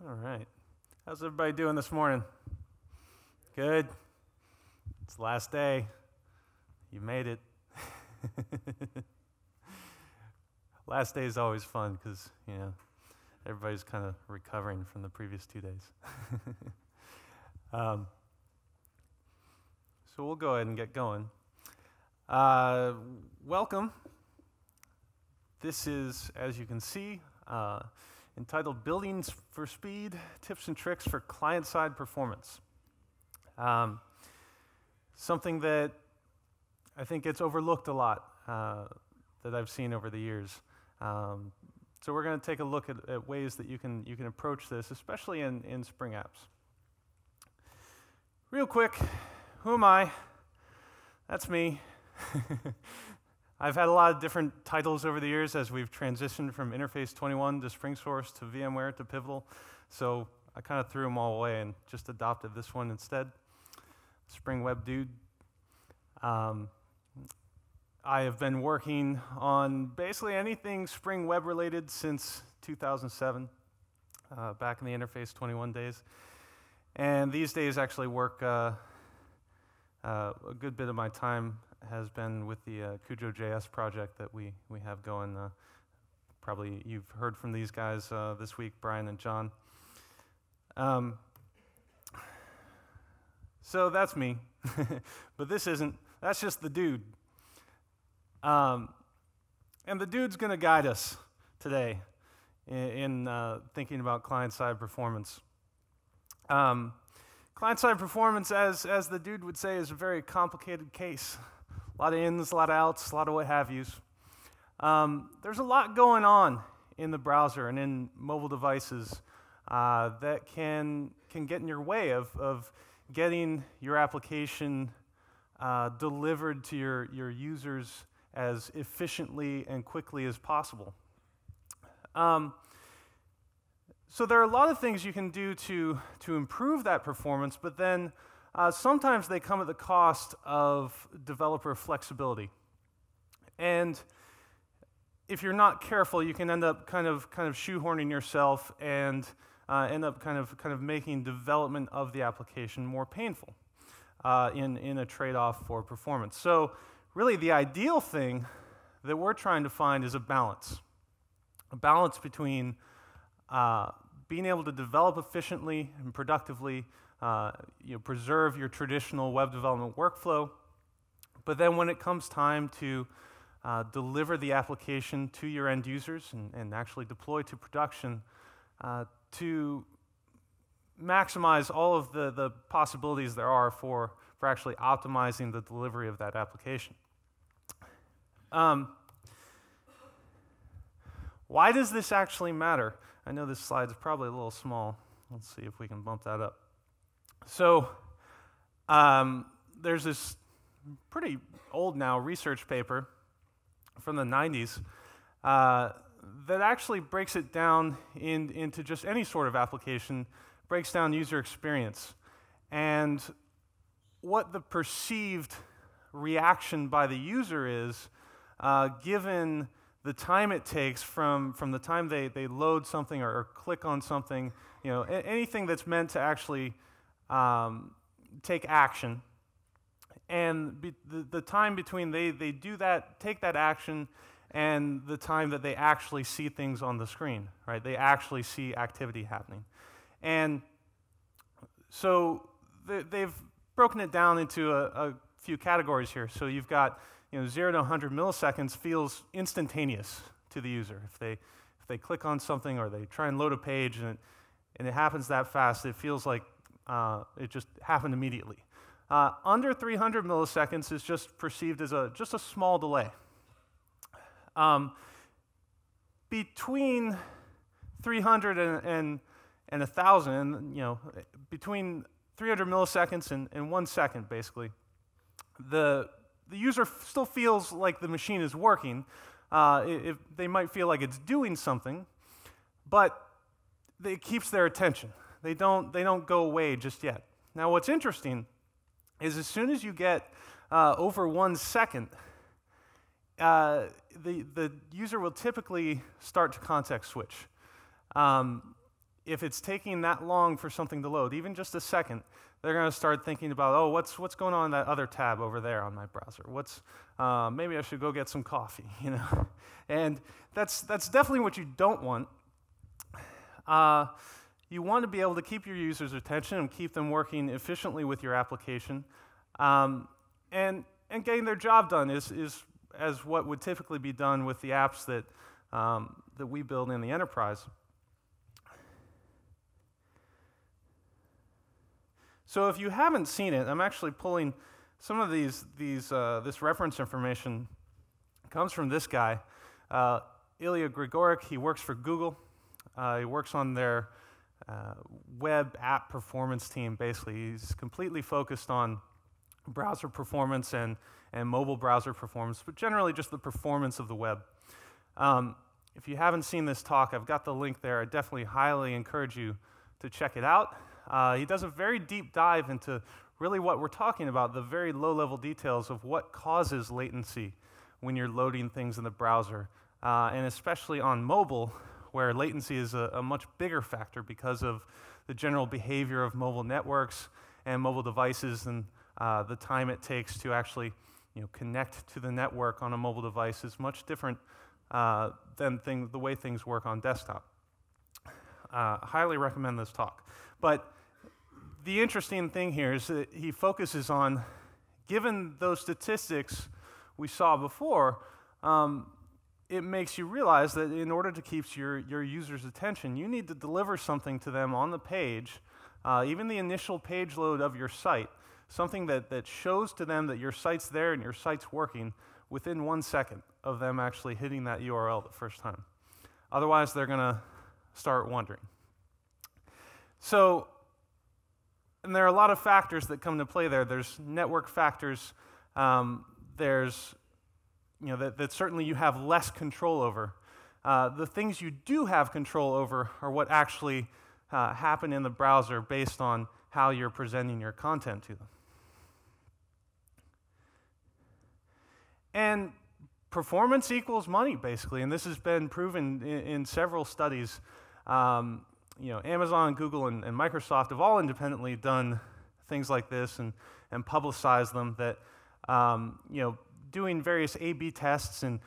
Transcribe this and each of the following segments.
All right. How's everybody doing this morning? Good? It's the last day. You made it. Last day is always fun because, everybody's kind of recovering from the previous 2 days. So we'll go ahead and get going. Welcome. This is, as you can see, entitled Building for Speed, Tips and Tricks for Client-Side Performance. Something that I think gets overlooked a lot that I've seen over the years. So we're going to take a look at ways that you can approach this, especially in Spring apps. Real quick, who am I? That's me. I've had a lot of different titles over the years as we've transitioned from Interface 21 to SpringSource to VMware to Pivotal. So I kind of threw them all away and just adopted this one instead. Spring Web Dude. I have been working on basically anything Spring Web related since 2007, back in the Interface 21 days. And these days actually work, a good bit of my time has been with the Cujo.js project that we have going. Probably you've heard from these guys this week, Brian and John. So that's me, but this isn't. That's just the dude. And the dude's going to guide us today in thinking about client-side performance. Client-side performance, as the dude would say, is a very complicated case. A lot of ins, a lot of outs, a lot of what have yous. There's a lot going on in the browser and in mobile devices that can get in your way of getting your application delivered to your users as efficiently and quickly as possible. So there are a lot of things you can do to improve that performance, but then sometimes they come at the cost of developer flexibility. And if you're not careful, you can end up kind of shoehorning yourself and end up kind of making development of the application more painful in a trade-off for performance. So really the ideal thing that we're trying to find is a balance between being able to develop efficiently and productively, preserve your traditional web development workflow, but then when it comes time to deliver the application to your end users and actually deploy to production, to maximize all of the possibilities there are for actually optimizing the delivery of that application. Why does this actually matter? I know this slide is probably a little small. Let's see if we can bump that up. So there's this pretty old now research paper from the 90s that actually breaks it down into just any sort of application, breaks down user experience, and what the perceived reaction by the user is given the time it takes from the time they load something or click on something, anything that's meant to actually take action, and the time between they do that, take that action, and the time that they actually see things on the screen, right? They actually see activity happening. And so they've broken it down into a few categories here. So you've got 0 to 100 milliseconds feels instantaneous to the user. If they click on something or they try and load a page and it happens that fast, it feels like it just happened immediately. Under 300 milliseconds is just perceived as just a small delay. Between 300 and 1,000, between 300 milliseconds and 1 second, basically, the user still feels like the machine is working. They might feel like it's doing something, but it keeps their attention. They don't go away just yet. Now, what's interesting is as soon as you get over 1 second, the user will typically start to context switch. if it's taking that long for something to load, even just a second, they're going to start thinking about, oh, what's going on in that other tab over there on my browser? Maybe I should go get some coffee, you know? And that's definitely what you don't want. You want to be able to keep your users' attention and keep them working efficiently with your application, and getting their job done is as what would typically be done with the apps that we build in the enterprise. So if you haven't seen it, I'm actually pulling some of this reference information comes from this guy, Ilya Grigorek. He works for Google. He works on their web app performance team, basically. He's completely focused on browser performance and mobile browser performance, but generally just the performance of the web. If you haven't seen this talk, I've got the link there. I definitely highly encourage you to check it out. He does a very deep dive into really what we're talking about, the very low-level details of what causes latency when you're loading things in the browser, and especially on mobile, where latency is a much bigger factor because of the general behavior of mobile networks and mobile devices, and the time it takes to actually connect to the network on a mobile device is much different than the way things work on desktop. Highly recommend this talk. But the interesting thing here is that he focuses on, given those statistics we saw before, it makes you realize that in order to keep your users' attention, you need to deliver something to them on the page, even the initial page load of your site, something that shows to them that your site's there and your site's working within 1 second of them actually hitting that URL the first time. Otherwise, they're going to start wondering. So, and there are a lot of factors that come into play there. There's network factors. There's that certainly you have less control over. The things you do have control over are what actually happen in the browser based on how you're presenting your content to them. And performance equals money, basically, and this has been proven in several studies. Amazon, Google, and Microsoft have all independently done things like this and publicized them, that doing various A/B tests, and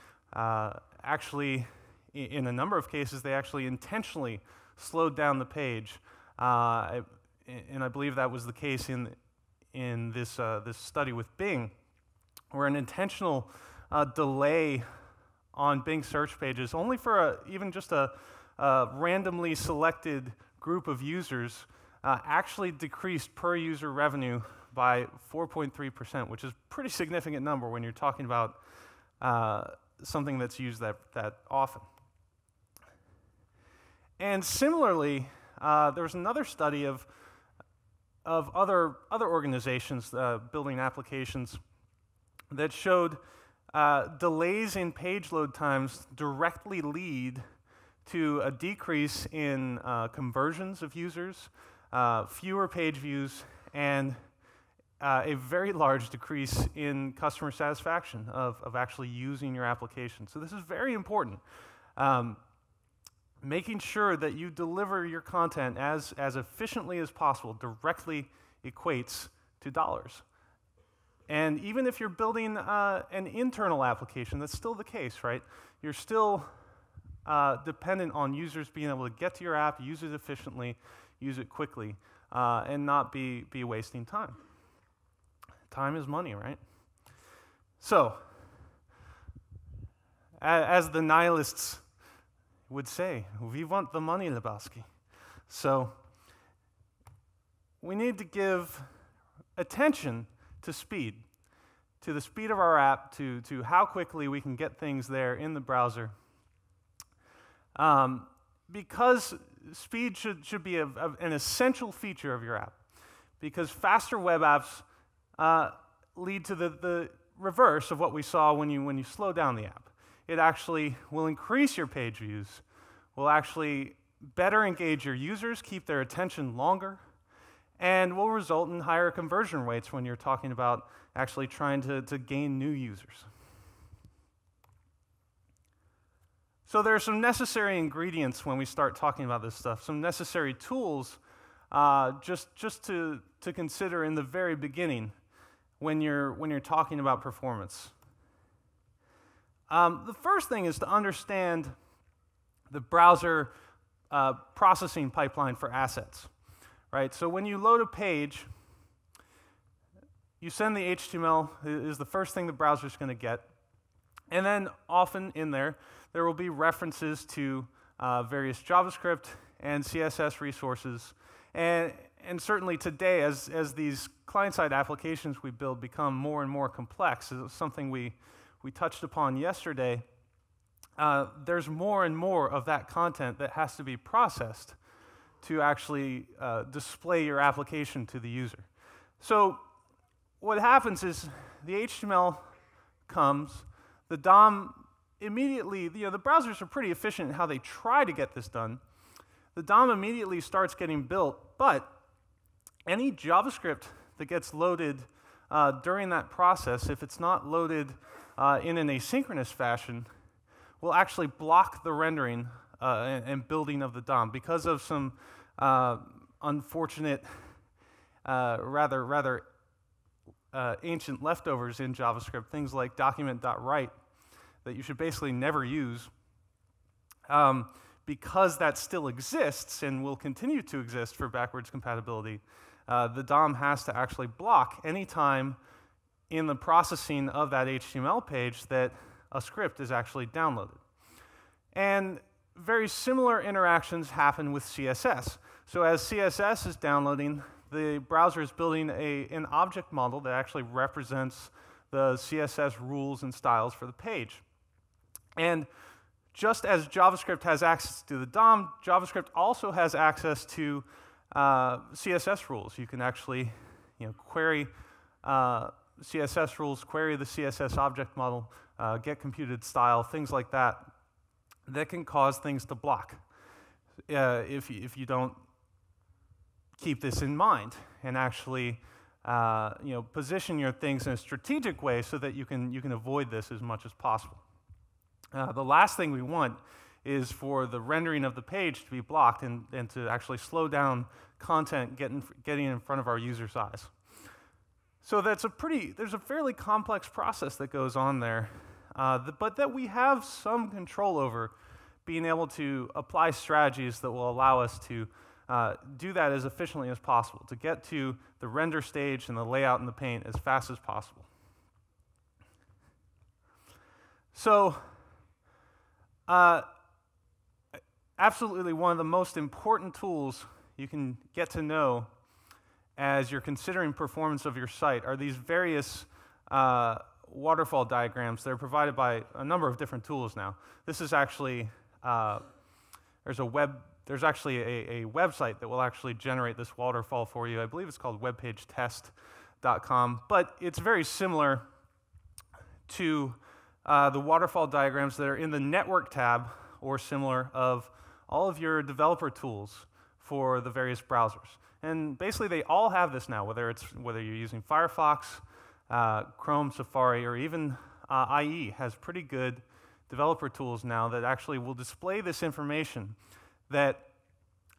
actually, in a number of cases, they actually intentionally slowed down the page, and I believe that was the case in this study with Bing, where an intentional delay on Bing search pages, only for even just a randomly selected group of users, actually decreased per user revenue by 4.3%, which is a pretty significant number when you're talking about something that's used that often. And similarly, there was another study of other organizations building applications that showed delays in page load times directly lead to a decrease in conversions of users, fewer page views, and a very large decrease in customer satisfaction of actually using your application. So this is very important. Making sure that you deliver your content as efficiently as possible directly equates to dollars. And even if you're building an internal application, that's still the case, right? You're still dependent on users being able to get to your app, use it efficiently, use it quickly, and not be wasting time. Time is money, right? So, as the nihilists would say, we want the money, Lebowski. So, we need to give attention to speed, to the speed of our app, to how quickly we can get things there in the browser. Because speed should be an essential feature of your app. Because faster web apps lead to the reverse of what we saw when you slow down the app. It actually will increase your page views, will actually better engage your users, keep their attention longer, and will result in higher conversion rates when you're talking about actually trying to gain new users. So there are some necessary ingredients when we start talking about this stuff, some necessary tools just to consider in the very beginning when you're talking about performance. The first thing is to understand the browser processing pipeline for assets, right? So when you load a page, you send the HTML is the first thing the browser's going to get, and then often in there will be references to various JavaScript and CSS resources, and certainly today, as these client-side applications we build become more and more complex, is something we touched upon yesterday. There's more and more of that content that has to be processed to actually display your application to the user. So what happens is the HTML comes, the DOM immediately, the browsers are pretty efficient in how they try to get this done. The DOM immediately starts getting built, but any JavaScript that gets loaded during that process, if it's not loaded in an asynchronous fashion, will actually block the rendering and building of the DOM because of some unfortunate, rather ancient leftovers in JavaScript, things like document.write that you should basically never use. Because that still exists and will continue to exist for backwards compatibility, the DOM has to actually block any time in the processing of that HTML page that a script is actually downloaded. And very similar interactions happen with CSS. So as CSS is downloading, the browser is building an object model that actually represents the CSS rules and styles for the page. And just as JavaScript has access to the DOM, JavaScript also has access to CSS rules. You can actually query CSS rules, query the CSS object model, get computed style, things like that, that can cause things to block if you don't keep this in mind and actually position your things in a strategic way so that you can avoid this as much as possible. The last thing we want is for the rendering of the page to be blocked and to actually slow down content getting in front of our user's eyes. So there's a fairly complex process that goes on there, but that we have some control over, being able to apply strategies that will allow us to do that as efficiently as possible, to get to the render stage and the layout in the paint as fast as possible. So absolutely one of the most important tools you can get to know as you're considering performance of your site are these various waterfall diagrams that are provided by a number of different tools now. This is actually, there's actually a website that will actually generate this waterfall for you. I believe it's called webpagetest.com, but it's very similar to the waterfall diagrams that are in the network tab or similar of all of your developer tools for the various browsers. And basically they all have this now, whether you're using Firefox, Chrome, Safari, or even IE has pretty good developer tools now that actually will display this information that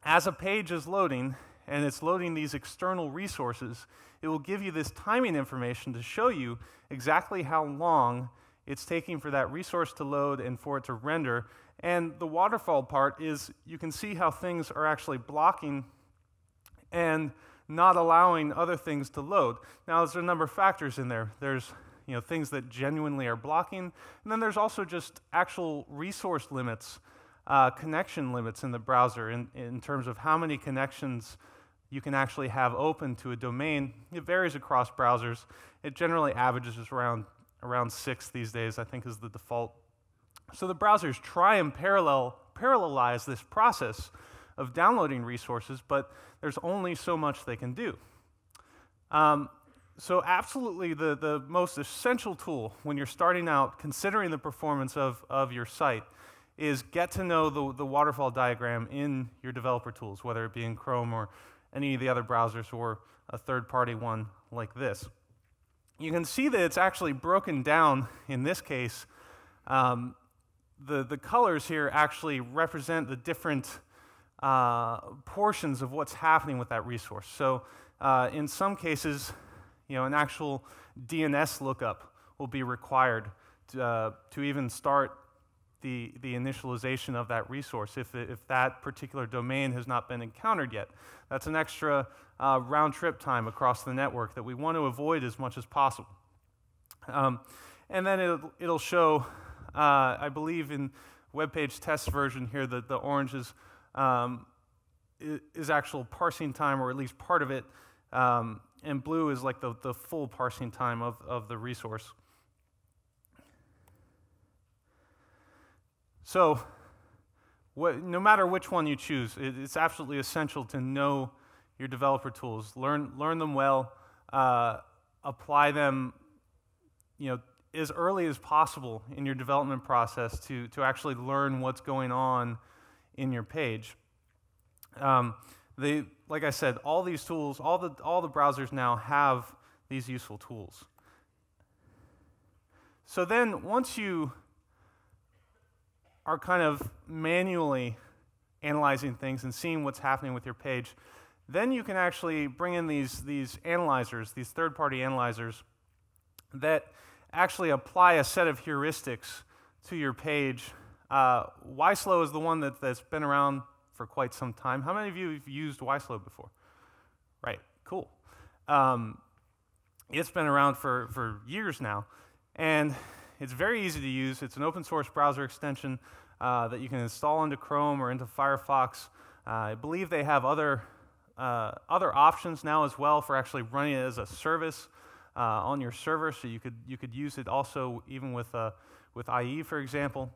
as a page is loading and it's loading these external resources, it will give you this timing information to show you exactly how long it's taking for that resource to load and for it to render. And the waterfall part is you can see how things are actually blocking and not allowing other things to load. Now, there's a number of factors in there. There's things that genuinely are blocking, and then there's also just actual resource limits, connection limits in the browser in terms of how many connections you can actually have open to a domain. It varies across browsers. It generally averages around 6 these days, I think, is the default. So the browsers try and parallelize this process of downloading resources, but there's only so much they can do. So absolutely the most essential tool when you're starting out considering the performance of your site is get to know the waterfall diagram in your developer tools, whether it be in Chrome or any of the other browsers or a third-party one like this. You can see that it's actually broken down, in this case, the colors here actually represent the different portions of what's happening with that resource. So in some cases, an actual DNS lookup will be required to even start the initialization of that resource if that particular domain has not been encountered yet. That's an extra round trip time across the network that we want to avoid as much as possible. And then it'll show, I believe in web page test version here, that the orange is actual parsing time, or at least part of it, and blue is like the full parsing time of the resource. So no matter which one you choose, it's absolutely essential to know your developer tools. Learn them well, apply them as early as possible in your development process to actually learn what's going on in your page. Like I said, all these tools, all the browsers now have these useful tools. So then once you are kind of manually analyzing things and seeing what's happening with your page, then you can actually bring in these analyzers, these third-party analyzers that actually apply a set of heuristics to your page. YSlow is the one that's been around for quite some time. How many of you have used YSlow before? Right, cool. It's been around for years now, and it's very easy to use. It's an open source browser extension that you can install into Chrome or into Firefox. I believe they have other options now as well for actually running it as a service on your server, so you could use it also even with IE, for example.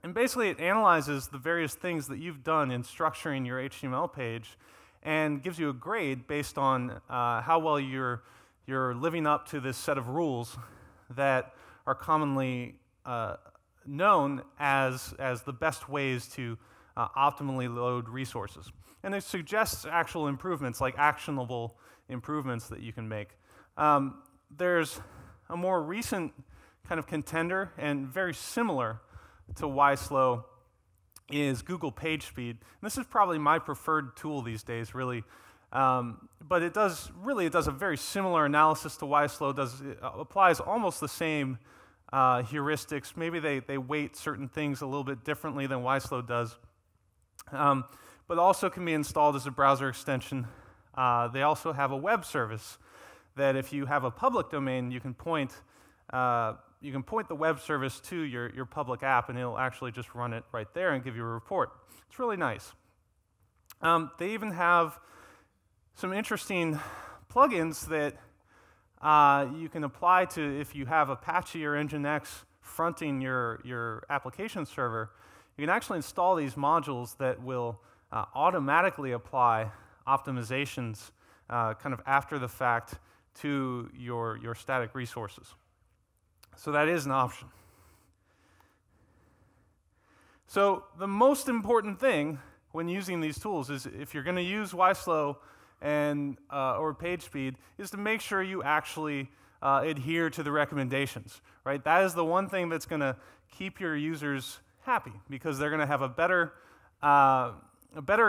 And basically, it analyzes the various things that you've done in structuring your HTML page and gives you a grade based on how well you're living up to this set of rules that are commonly known as the best ways to optimally load resources. And it suggests actual improvements, like actionable improvements that you can make. There's a more recent kind of contender and very similar to YSlow is Google PageSpeed. And this is probably my preferred tool these days, really. But it does a very similar analysis to YSlow. It applies almost the same heuristics. Maybe they weight certain things a little bit differently than YSlow does. But also can be installed as a browser extension. They also have a web service that if you have a public domain, you can point the web service to your public app, and it'll actually just run it right there and give you a report. It's really nice. They even have some interesting plugins that you can apply to if you have Apache or Nginx fronting your application server. You can actually install these modules that will automatically apply optimizations kind of after the fact to your static resources. So that is an option. So the most important thing when using these tools is, if you're going to use YSlow or PageSpeed, is to make sure you actually adhere to the recommendations. Right? That is the one thing that's going to keep your users happy, because they're going to have a better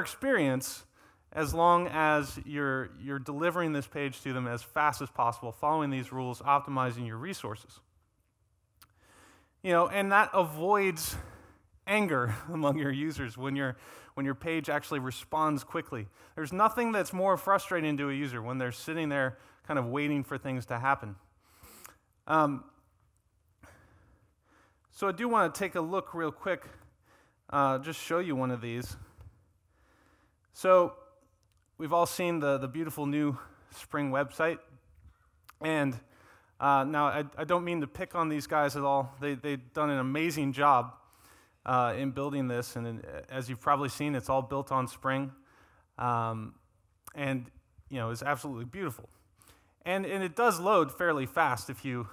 experience as long as you're delivering this page to them as fast as possible, following these rules, optimizing your resources. And that avoids anger among your users when your page actually responds quickly. There's nothing that's more frustrating to a user when they're sitting there kind of waiting for things to happen. So I do want to take a look real quick, just show you one of these. So we've all seen the beautiful new Spring website, and now I don't mean to pick on these guys at all. They've done an amazing job in building this, and as you've probably seen, it's all built on Spring, and it's absolutely beautiful. And it does load fairly fast if you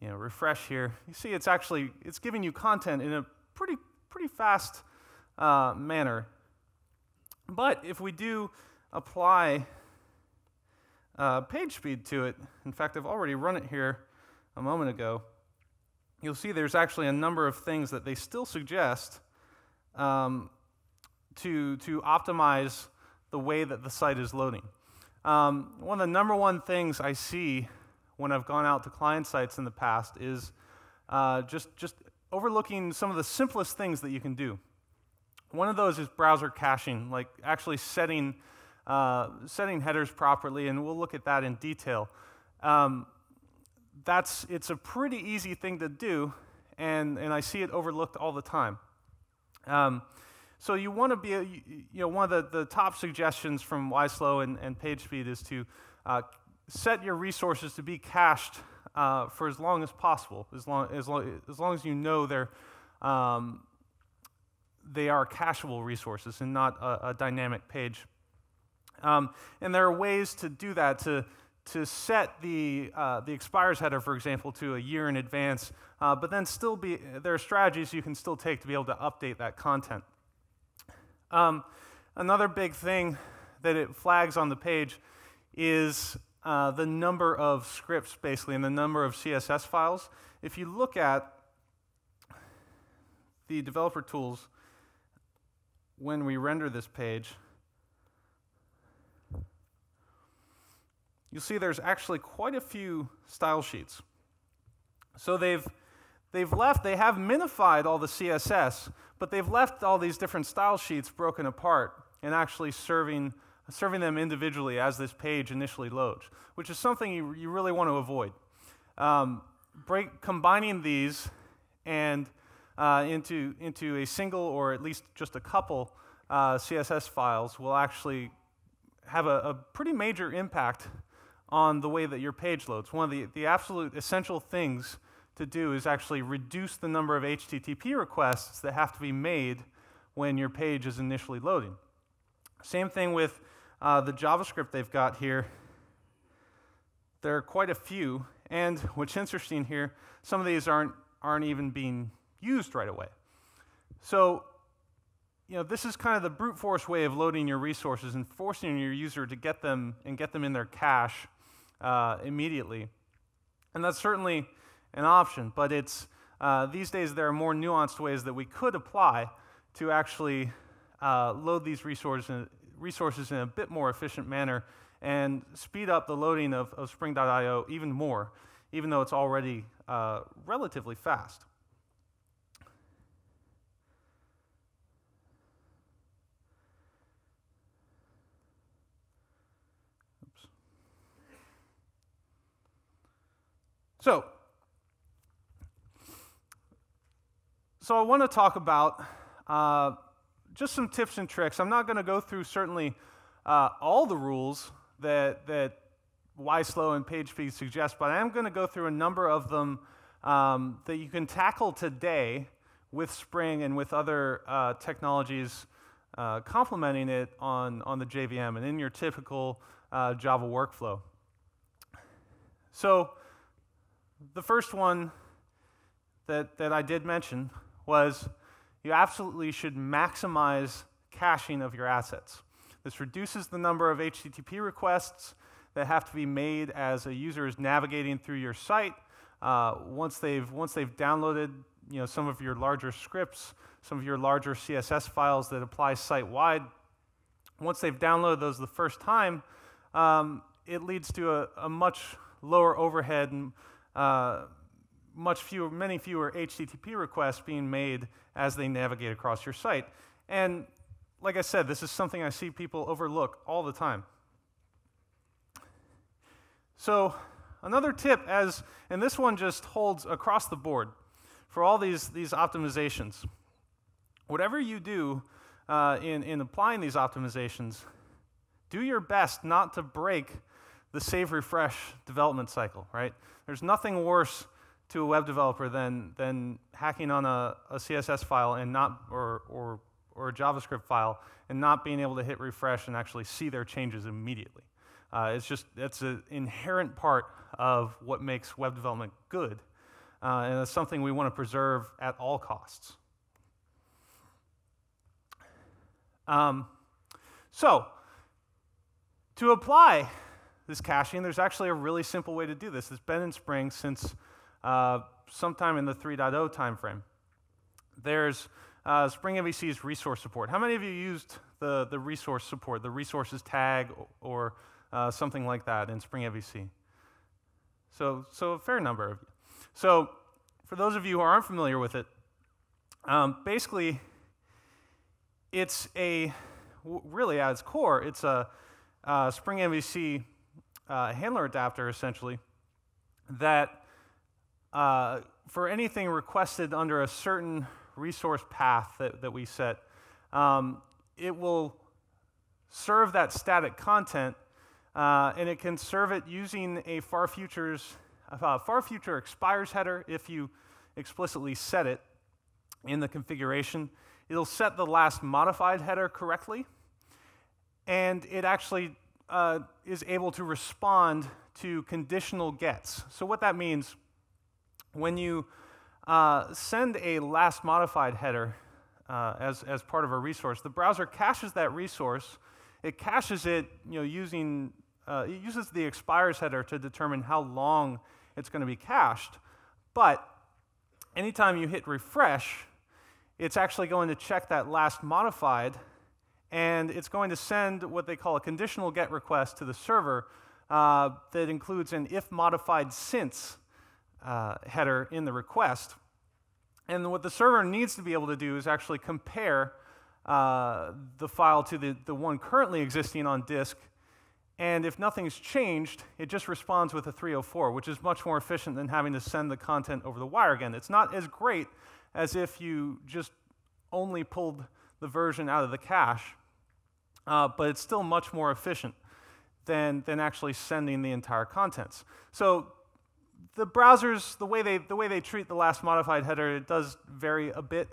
refresh here. You see, it's giving you content in a pretty fast manner. But if we do apply page speed to it, in fact, I've already run it here a moment ago. you'll see there's actually a number of things that they still suggest to optimize the way that the site is loading. One of the number one things I see when I've gone out to client sites in the past is just overlooking some of the simplest things that you can do. One of those is browser caching, like actually setting headers properly, and we'll look at that in detail. It's a pretty easy thing to do, and I see it overlooked all the time. So you want to be, one of the top suggestions from YSlow and PageSpeed is to set your resources to be cached for as long as possible, as long as you know they are cacheable resources and not a dynamic page. And there are ways to do that, to set the expires header, for example, to a year in advance, but then there are strategies you can still take to be able to update that content. Another big thing that it flags on the page is the number of scripts, basically, and the number of CSS files. If you look at the developer tools when we render this page, you'll see there's actually quite a few style sheets. So they have minified all the CSS, but they've left all these different style sheets broken apart and actually serving them individually as this page initially loads, which is something you really want to avoid. Combining these and into a single or at least just a couple CSS files will actually have a pretty major impact on the way that your page loads. One of the absolute essential things to do is actually reduce the number of HTTP requests that have to be made when your page is initially loading. Same thing with the JavaScript they've got here. There are quite a few, and what's interesting here, some of these aren't even being used right away. So, this is kind of the brute force way of loading your resources and forcing your user to get them in their cache immediately. And that's certainly an option, but these days there are more nuanced ways that we could apply to actually load these resources in a bit more efficient manner and speed up the loading of Spring.io even more, even though it's already relatively fast. Oops. So I want to talk about just some tips and tricks. I'm not going to go through certainly all the rules that YSlow and PageSpeed suggest, but I am going to go through a number of them that you can tackle today with Spring and with other technologies complementing it on the JVM and in your typical Java workflow. So the first one that I did mention was you absolutely should maximize caching of your assets. This reduces the number of HTTP requests that have to be made as a user is navigating through your site. Once they've downloaded some of your larger scripts, some of your larger CSS files that apply site-wide, once they've downloaded those the first time, it leads to a much lower overhead and many fewer HTTP requests being made as they navigate across your site. And like I said, this is something I see people overlook all the time. So another tip, and this one just holds across the board for all these optimizations. Whatever you do in applying these optimizations, do your best not to break the save refresh development cycle, right? There's nothing worse to a web developer than hacking on a CSS file and or a JavaScript file and not being able to hit refresh and actually see their changes immediately. That's an inherent part of what makes web development good, and it's something we want to preserve at all costs. So, to apply this caching, there's actually a really simple way to do this. It's been in Spring since sometime in the 3.0 timeframe. There's Spring MVC's resource support. How many of you used the resource support, the resources tag or something like that in Spring MVC? So a fair number of you. So for those of you who aren't familiar with it, basically it's really at its core, it's a Spring MVC handler adapter essentially that for anything requested under a certain resource path that we set, it will serve that static content, and it can serve it using a far future expires header if you explicitly set it in the configuration. It'll set the last modified header correctly, and it actually is able to respond to conditional gets. So what that means, when you send a last modified header as part of a resource, the browser caches that resource. It caches it, using it uses the expires header to determine how long it's going to be cached. But anytime you hit refresh, it's actually going to check that last modified, and it's going to send what they call a conditional get request to the server that includes an if modified since header in the request. And what the server needs to be able to do is actually compare the file to the one currently existing on disk, and if nothing's changed, it just responds with a 304, which is much more efficient than having to send the content over the wire again. It's not as great as if you just only pulled the version out of the cache, but it's still much more efficient than actually sending the entire contents. So the browsers, the way they treat the last modified header, it does vary a bit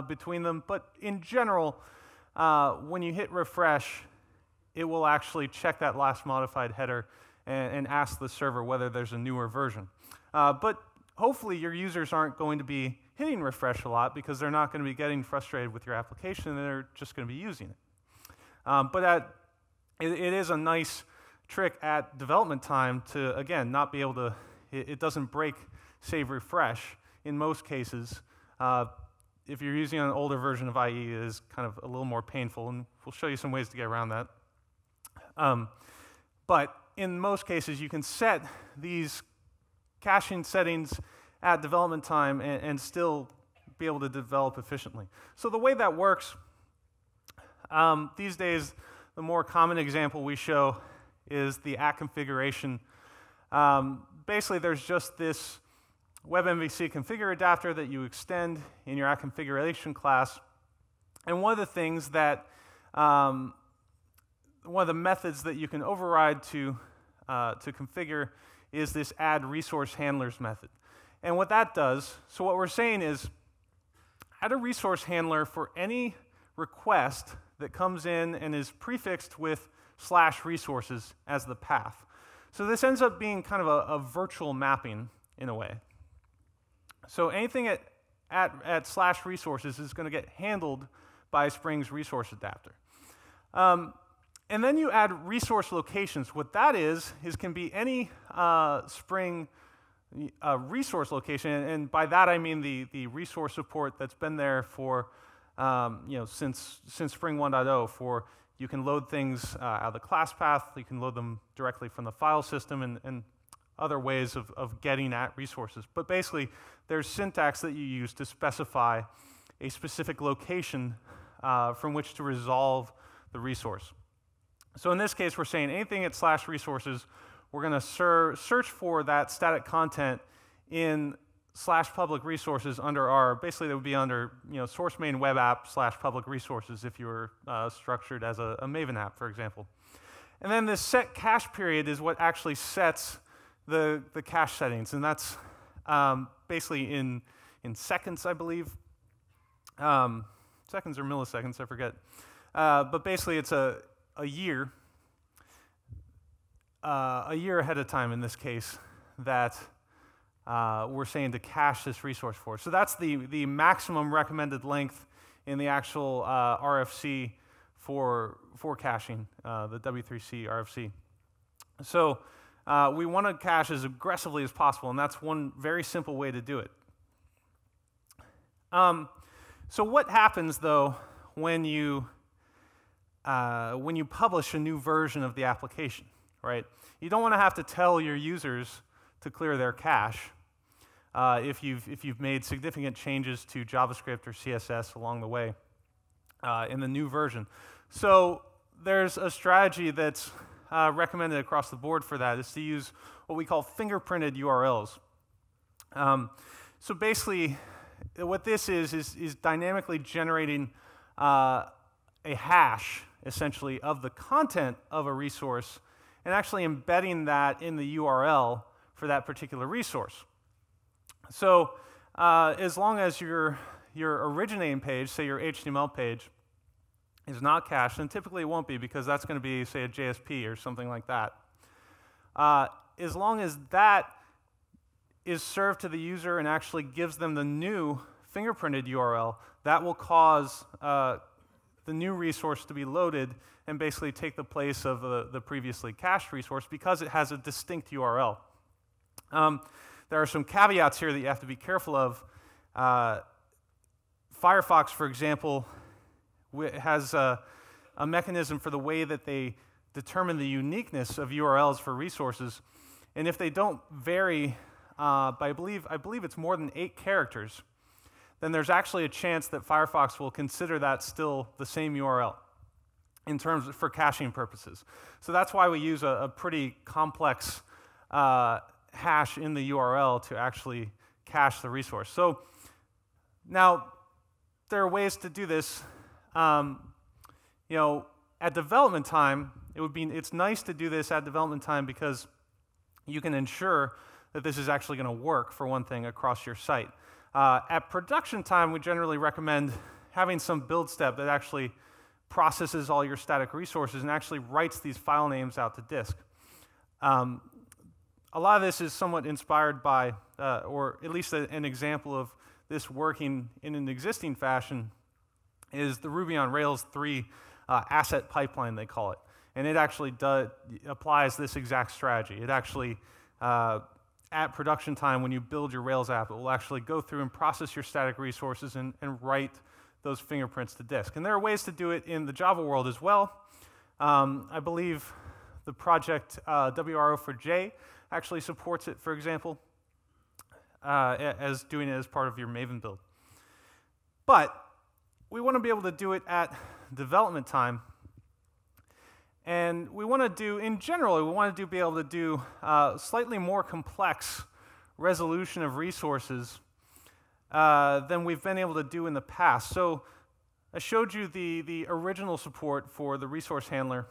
between them, but in general, when you hit refresh, it will actually check that last modified header and ask the server whether there's a newer version. But hopefully your users aren't going to be hitting refresh a lot because they're not going to be getting frustrated with your application, and they're just going to be using it. But it is a nice trick at development time to, again, not be able to, it doesn't break save refresh in most cases. If you're using an older version of IE, it is kind of a little more painful, and we'll show you some ways to get around that. But in most cases, you can set these caching settings at development time and still be able to develop efficiently. So the way that works, these days, the more common example we show is the at configuration. Basically, there's just this WebMVC configure adapter that you extend in your at configuration class. And one of the things that, one of the methods that you can override to configure is this add resource handlers method. And what that does, so what we're saying is add a resource handler for any request that comes in and is prefixed with /resources as the path. So this ends up being kind of a virtual mapping in a way. So anything at /resources is going to get handled by Spring's resource adapter. And then you add resource locations. What that is can be any Spring resource location, and by that I mean the resource support that's been there for since Spring 1.0. For you can load things out of the class path, you can load them directly from the file system, and other ways of getting at resources. But basically, there's syntax that you use to specify a specific location from which to resolve the resource. So in this case, we're saying anything at /resources, we're going to search for that static content in /public resources under our, basically that would be under source main web app /public resources if you were structured as a Maven app, for example. And then this set cache period is what actually sets the cache settings, and that's basically in seconds, I believe. Seconds or milliseconds, I forget. But basically it's a year ahead of time in this case that we're saying to cache this resource for. So that's the maximum recommended length in the actual RFC for caching, the W3C RFC. So we want to cache as aggressively as possible, and that's one very simple way to do it. So what happens, though, when you publish a new version of the application, right? You don't want to have to tell your users to clear their cache if you've made significant changes to JavaScript or CSS along the way in the new version. So there's a strategy that's recommended across the board for that, is to use what we call fingerprinted URLs. So basically, what this is dynamically generating a hash, essentially, of the content of a resource and actually embedding that in the URL for that particular resource. So as long as your originating page, say your HTML page, is not cached, and typically it won't be because that's going to be, say, a JSP or something like that. As long as that is served to the user and actually gives them the new fingerprinted URL, that will cause the new resource to be loaded and basically take the place of the previously cached resource because it has a distinct URL. There are some caveats here that you have to be careful of. Firefox, for example, has a mechanism for the way that they determine the uniqueness of URLs for resources, and if they don't vary by I believe it's more than 8 characters, then there's actually a chance that Firefox will consider that still the same URL in terms of, for caching purposes. So that's why we use a pretty complex hash in the URL to actually cache the resource. So now there are ways to do this. At development time, it's nice to do this at development time because you can ensure that this is actually going to work, for one thing, across your site. At production time, we generally recommend having some build step that actually processes all your static resources and actually writes these file names out to disk. A lot of this is somewhat inspired by, or at least an example of this working in an existing fashion, is the Ruby on Rails 3 asset pipeline, they call it. And it actually applies this exact strategy. It actually, at production time, when you build your Rails app, it will actually go through and process your static resources and write those fingerprints to disk. And there are ways to do it in the Java world as well. I believe the project WRO4J actually supports it, for example, as doing it as part of your Maven build. But we want to be able to do it at development time. And we want to do, in general, we want to be able to do slightly more complex resolution of resources than we've been able to do in the past. So I showed you the original support for the resource handler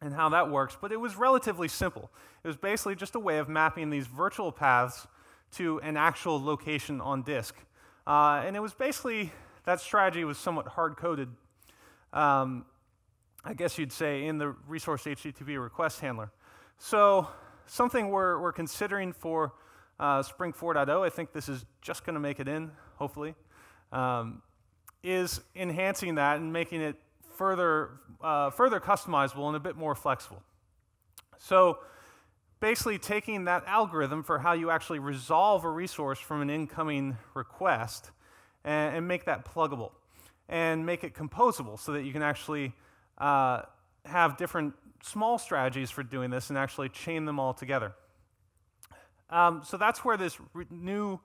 and how that works, but it was relatively simple. It was basically just a way of mapping these virtual paths to an actual location on disk. And it was basically, that strategy was somewhat hard-coded, I guess you'd say, in the resource HTTP request handler. So something we're considering for Spring 4.0, I think this is just going to make it in, hopefully, is enhancing that and making it further customizable and a bit more flexible. So basically taking that algorithm for how you actually resolve a resource from an incoming request and make that pluggable and make it composable so that you can actually have different small strategies for doing this and actually chain them all together. So that's where this new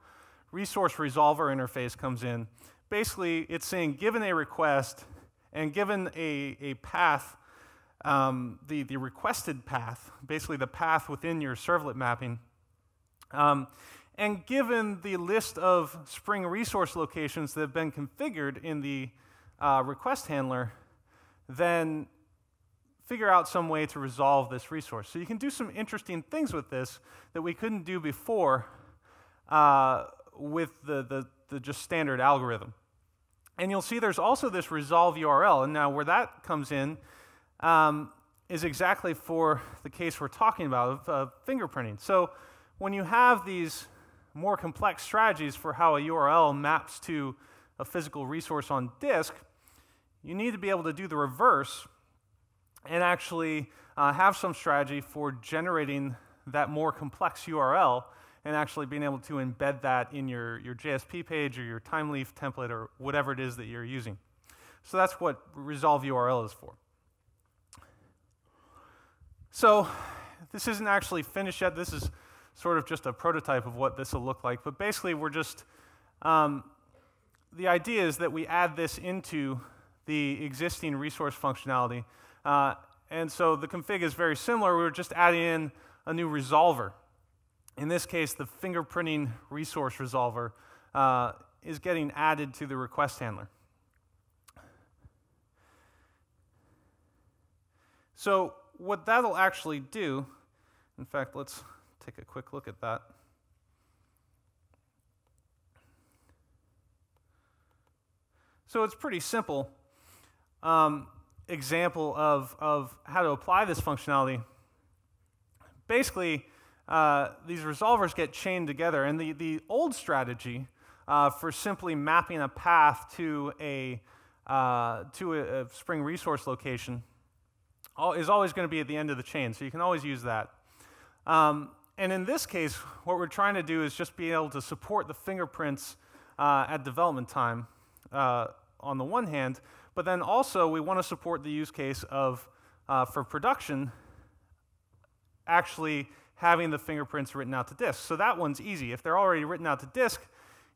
ResourceResolver interface comes in. Basically, it's saying, given a request and given a path, the requested path, basically the path within your servlet mapping, and given the list of Spring resource locations that have been configured in the request handler, then figure out some way to resolve this resource. So you can do some interesting things with this that we couldn't do before with the just standard algorithm. And you'll see there's also this resolve URL, and now where that comes in is exactly for the case we're talking about of fingerprinting. So when you have these more complex strategies for how a URL maps to a physical resource on disk, you need to be able to do the reverse and actually have some strategy for generating that more complex URL and actually being able to embed that in your JSP page or your time leaf template or whatever it is that you're using. So that's what resolve URL is for. So this isn't actually finished yet. This is sort of just a prototype of what this will look like. But basically, we're just, the idea is that we add this into the existing resource functionality. And so the config is very similar. We're just adding in a new resolver. In this case, the fingerprinting resource resolver is getting added to the request handler. So what that'll actually do, in fact, let's take a quick look at that. So it's pretty simple example of how to apply this functionality. Basically, these resolvers get chained together, and the old strategy for simply mapping a path to a Spring resource location is always going to be at the end of the chain, so you can always use that. And in this case, what we're trying to do is just be able to support the fingerprints at development time on the one hand, but then also we want to support the use case of, for production, actually having the fingerprints written out to disk. So that one's easy. If they're already written out to disk,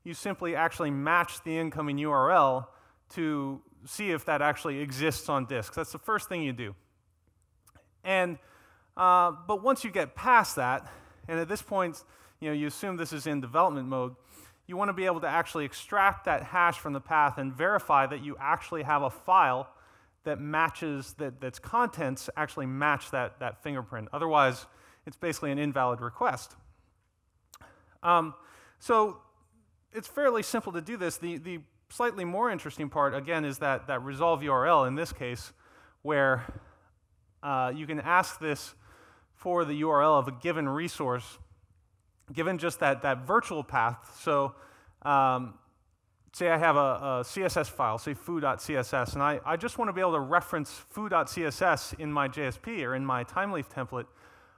you simply actually match the incoming URL to see if that actually exists on disk. That's the first thing you do. And but once you get past that, and at this point, you assume this is in development mode, you want to be able to actually extract that hash from the path and verify that you actually have a file that matches, that's contents actually match that fingerprint. Otherwise, it's basically an invalid request. So it's fairly simple to do this. The slightly more interesting part, again, is that resolve URL in this case, where you can ask this for the URL of a given resource, given just that virtual path. So say I have a CSS file, say foo.css, and I just want to be able to reference foo.css in my JSP or in my timeleaf template,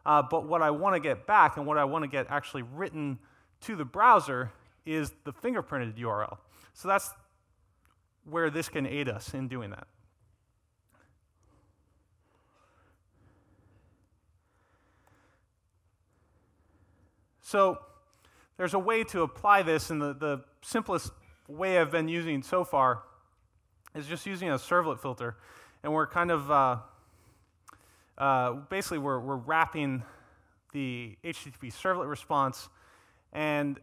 but what I want to get back and what I want to get actually written to the browser is the fingerprinted URL. So that's where this can aid us in doing that. So there's a way to apply this, and the simplest way I've been using so far is just using a servlet filter. And we're kind of, basically we're wrapping the HTTP servlet response, and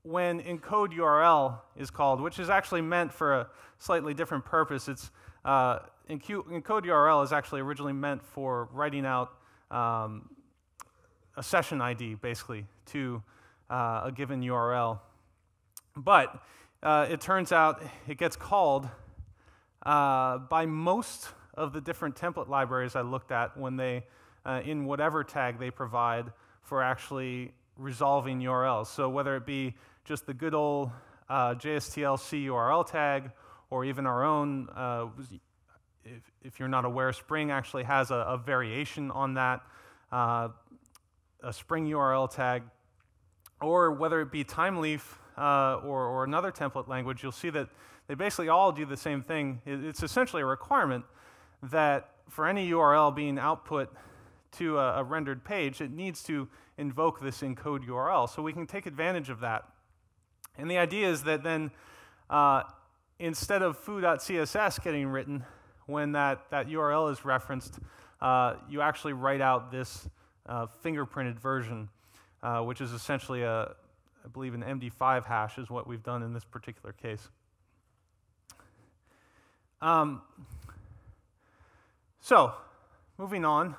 when encode URL is called, which is actually meant for a slightly different purpose, it's encode URL is actually originally meant for writing out a session ID, basically, to a given URL. But it turns out it gets called by most of the different template libraries I looked at when they, in whatever tag they provide for actually resolving URLs. So whether it be just the good old JSTLC URL tag, or even our own, if you're not aware, Spring actually has a variation on that, a Spring URL tag, or whether it be timeleaf or another template language, you'll see that they basically all do the same thing. It's essentially a requirement that for any URL being output to a rendered page, it needs to invoke this encode URL. So we can take advantage of that. And the idea is that then instead of foo.css getting written, when that URL is referenced, you actually write out this fingerprinted version, which is essentially I believe an MD5 hash is what we've done in this particular case. So, moving on,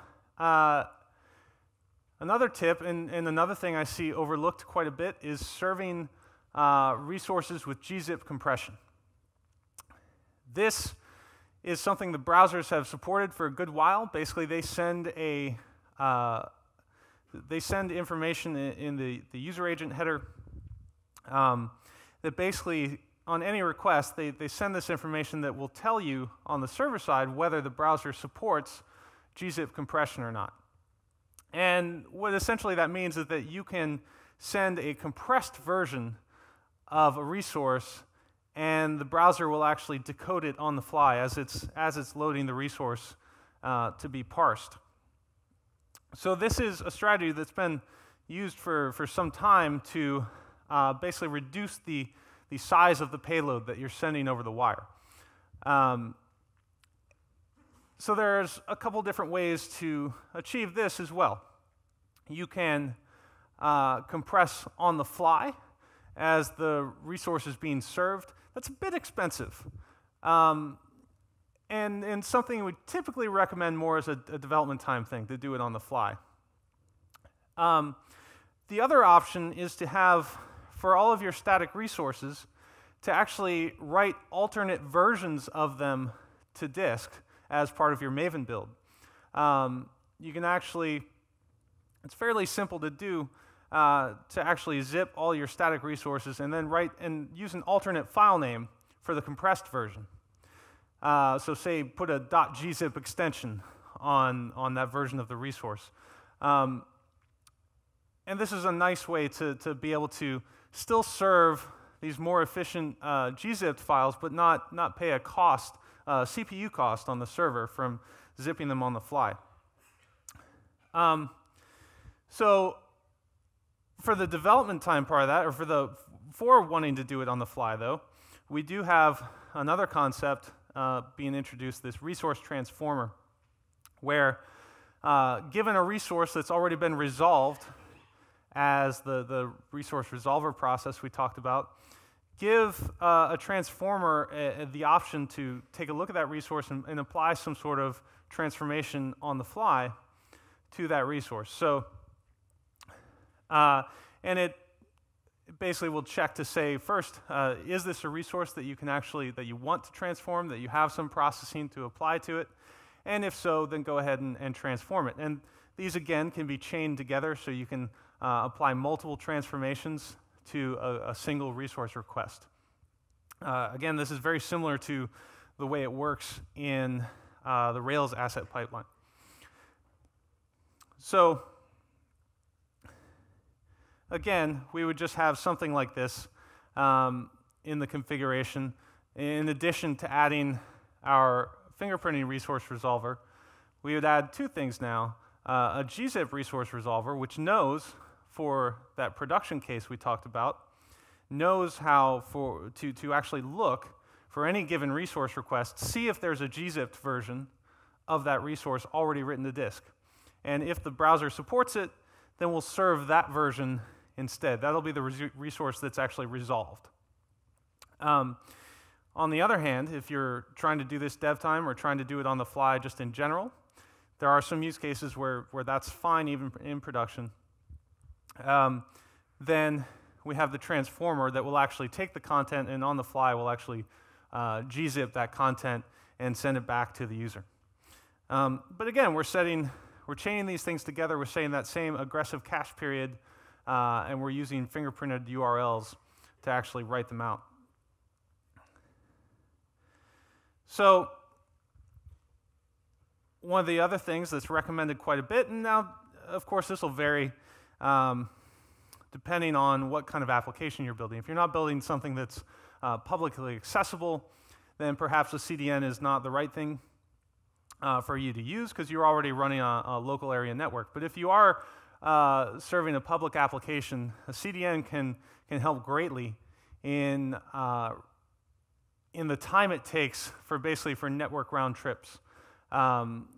another tip and another thing I see overlooked quite a bit is serving resources with gzip compression. This is something the browsers have supported for a good while. Basically, they send information in the user agent header that basically, on any request, they send this information that will tell you on the server side whether the browser supports gzip compression or not. And what essentially that means is that you can send a compressed version of a resource, and the browser will actually decode it on the fly as it's loading the resource to be parsed. So this is a strategy that's been used for some time to basically reduce the size of the payload that you're sending over the wire. So there's a couple different ways to achieve this as well. You can compress on the fly as the resource is being served. That's a bit expensive. And something we typically recommend more as a development time thing, to do it on the fly. The other option is to have, for all of your static resources, to actually write alternate versions of them to disk as part of your Maven build. You can actually, it's fairly simple to do, to actually zip all your static resources and then write and use an alternate file name for the compressed version. So say put a .gzip extension on that version of the resource. And this is a nice way to be able to still serve these more efficient gzipped files, but not pay a cost, CPU cost on the server from zipping them on the fly. So for the development time part of that, or for wanting to do it on the fly though, we do have another concept being introduced, this resource transformer, where given a resource that's already been resolved as the ResourceResolver process we talked about, give a transformer the option to take a look at that resource and apply some sort of transformation on the fly to that resource. So, and it basically will check to say, first, is this a resource that you can actually, that you want to transform, that you have some processing to apply to it? And if so, then go ahead and transform it. And these, again, can be chained together, so you can apply multiple transformations to a single resource request. Again, this is very similar to the way it works in the Rails asset pipeline. So again, we would just have something like this in the configuration. In addition to adding our fingerprinting resource resolver, we would add two things now. A gzip resource resolver, which knows, for that production case we talked about, knows how to actually look for any given resource request, see if there's a gzipped version of that resource already written to disk. And if the browser supports it, then we'll serve that version instead. That'll be the resource that's actually resolved. On the other hand, if you're trying to do this dev time or trying to do it on the fly just in general, there are some use cases where that's fine even in production. Then we have the transformer that will actually take the content and on the fly will actually gzip that content and send it back to the user. But again, we're chaining these things together. We're setting that same aggressive cache period, and we're using fingerprinted URLs to actually write them out. So one of the other things that's recommended quite a bit, and now, of course, this will vary depending on what kind of application you're building. If you're not building something that's publicly accessible, then perhaps a CDN is not the right thing for you to use because you're already running a local area network. But if you are serving a public application, a CDN can help greatly in the time it takes for network round trips,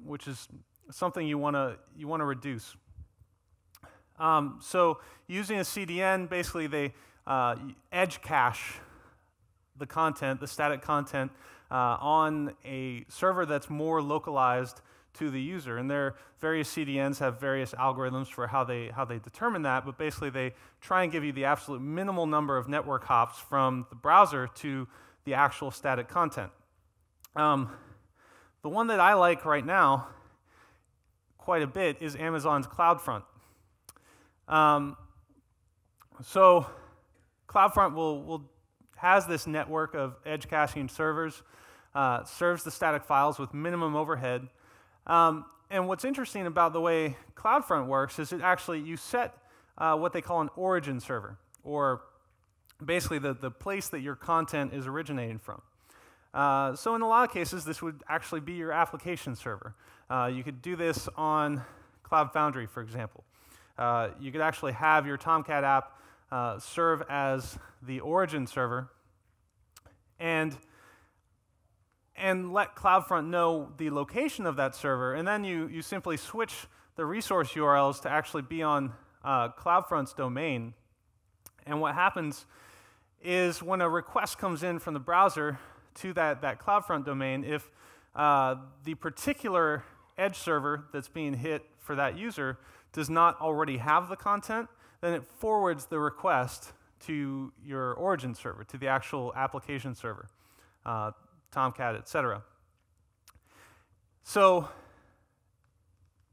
which is something you want to reduce. So using a CDN, basically they edge cache the content, the static content, on a server that's more localized to the user. And their various CDNs have various algorithms for how they determine that, but basically they try and give you the absolute minimal number of network hops from the browser to the actual static content. The one that I like right now quite a bit is Amazon's CloudFront. So CloudFront has this network of edge caching servers, serves the static files with minimum overhead, And what's interesting about the way CloudFront works is it actually, you set what they call an origin server, or basically the place that your content is originating from. So in a lot of cases, this would actually be your application server. You could do this on Cloud Foundry, for example. You could actually have your Tomcat app serve as the origin server and let CloudFront know the location of that server, and then you simply switch the resource URLs to actually be on CloudFront's domain. And what happens is when a request comes in from the browser to that CloudFront domain, if the particular edge server that's being hit for that user does not already have the content, then it forwards the request to your origin server, to the actual application server, Tomcat, etc. So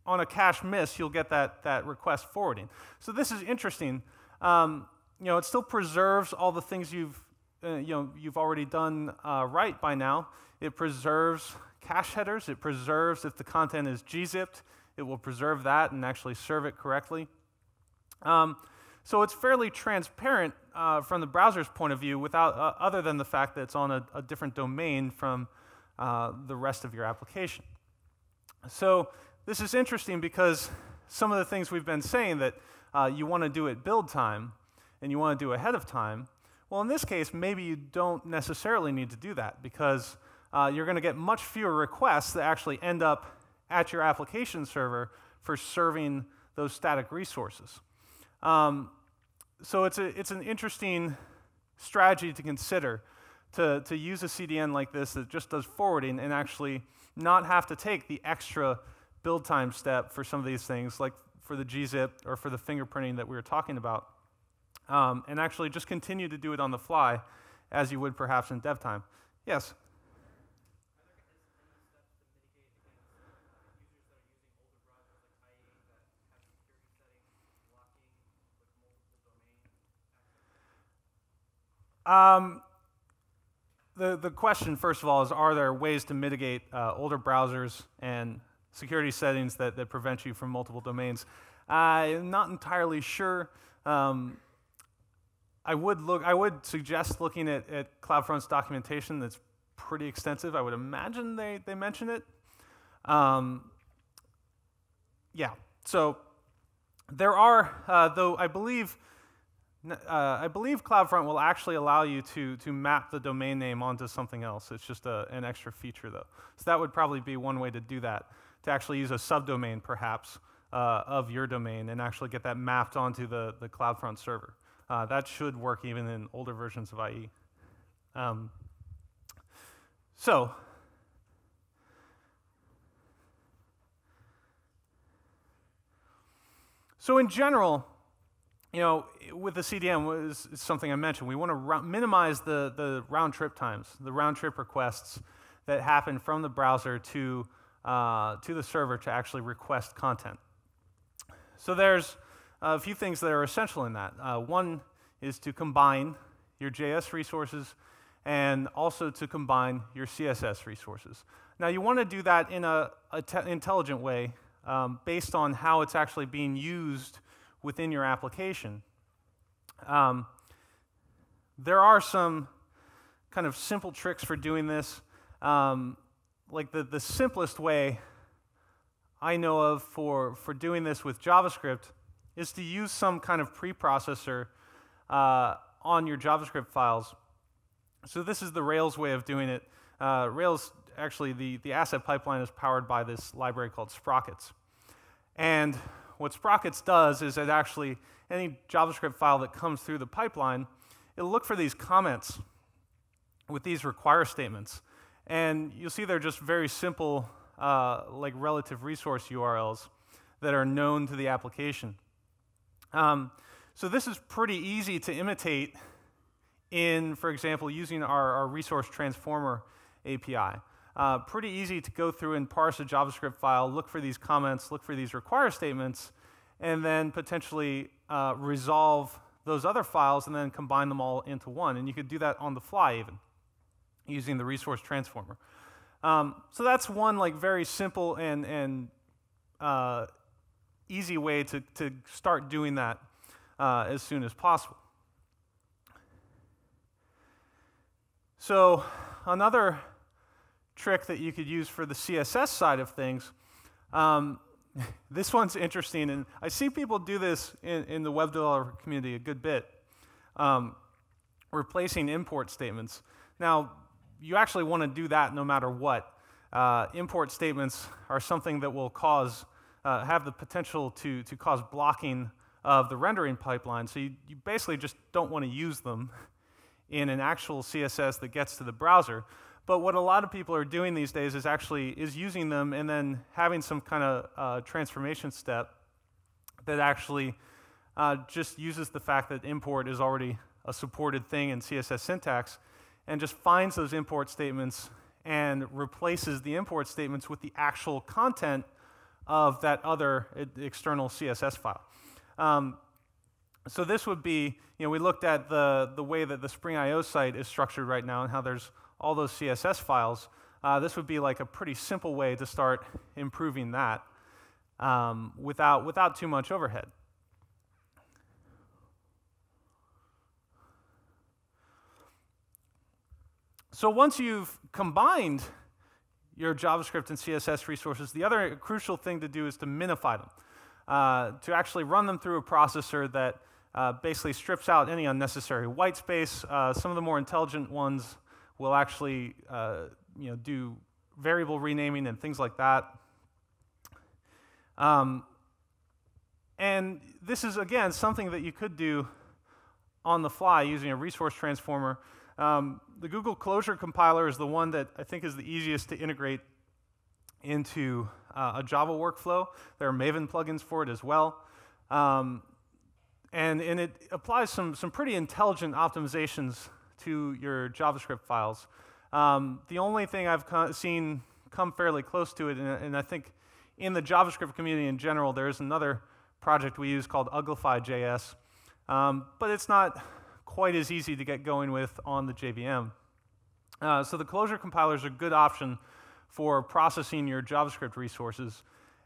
on a cache miss, you'll get that request forwarding. So this is interesting. It still preserves all the things you've already done right by now. It preserves cache headers. It preserves if the content is gzipped. It will preserve that and actually serve it correctly. So it's fairly transparent from the browser's point of view, without other than the fact that it's on a different domain from the rest of your application. So this is interesting because some of the things we've been saying that you want to do at build time and you want to do ahead of time, well, in this case, maybe you don't necessarily need to do that, because you're going to get much fewer requests that actually end up at your application server for serving those static resources. So it's an interesting strategy to consider, to use a CDN like this that just does forwarding and actually not have to take the extra build time step for some of these things, like for the gzip or for the fingerprinting that we were talking about, and actually just continue to do it on the fly as you would perhaps in dev time. Yes? The question, first of all, is are there ways to mitigate older browsers and security settings that prevent you from multiple domains? I'm not entirely sure. I would suggest looking at CloudFront's documentation. That's pretty extensive. I would imagine they mention it. Yeah, so there are, though I believe CloudFront will actually allow you to map the domain name onto something else. It's just an extra feature, though. So that would probably be one way to do that, to actually use a subdomain, perhaps, of your domain and actually get that mapped onto the CloudFront server. That should work even in older versions of IE. So in general, with the CDN, is something I mentioned, we want to minimize the round-trip times, the round-trip requests that happen from the browser to the server to actually request content. So there's a few things that are essential in that. One is to combine your JS resources and also to combine your CSS resources. Now, you want to do that in an intelligent way based on how it's actually being used within your application. There are some kind of simple tricks for doing this. Like the simplest way I know of for doing this with JavaScript is to use some kind of preprocessor on your JavaScript files. So this is the Rails way of doing it. Rails, actually, the asset pipeline is powered by this library called Sprockets. And what Sprockets does is it actually, any JavaScript file that comes through the pipeline, it'll look for these comments with these require statements. And you'll see they're just very simple, like relative resource URLs that are known to the application. So this is pretty easy to imitate in, for example, using our resource transformer API. Pretty easy to go through and parse a JavaScript file, look for these comments, look for these require statements, and then potentially resolve those other files and then combine them all into one. And you could do that on the fly even, using the resource transformer. So that's one like very simple and easy way to start doing that as soon as possible. So another trick that you could use for the CSS side of things, this one's interesting, and I see people do this in the web developer community a good bit, replacing import statements. Now, you actually want to do that no matter what. Import statements are something that will have the potential to cause blocking of the rendering pipeline, so you basically just don't want to use them in an actual CSS that gets to the browser. But what a lot of people are doing these days is using them and then having some kind of transformation step that actually just uses the fact that import is already a supported thing in CSS syntax and just finds those import statements and replaces the import statements with the actual content of that other external CSS file. So this would be, we looked at the way that the Spring IO site is structured right now and how there's all those CSS files. This would be like a pretty simple way to start improving that without too much overhead. So once you've combined your JavaScript and CSS resources, the other crucial thing to do is to minify them, to actually run them through a processor that basically strips out any unnecessary white space. Some of the more intelligent ones will actually do variable renaming and things like that. And this is, again, something that you could do on the fly using a resource transformer. The Google Closure compiler is the one that I think is the easiest to integrate into a Java workflow. There are Maven plugins for it as well. And it applies some pretty intelligent optimizations to your JavaScript files. The only thing I've seen come fairly close to it, and I think in the JavaScript community in general, there's another project we use called Uglify.js, but it's not quite as easy to get going with on the JVM. So the Closure compiler is a good option for processing your JavaScript resources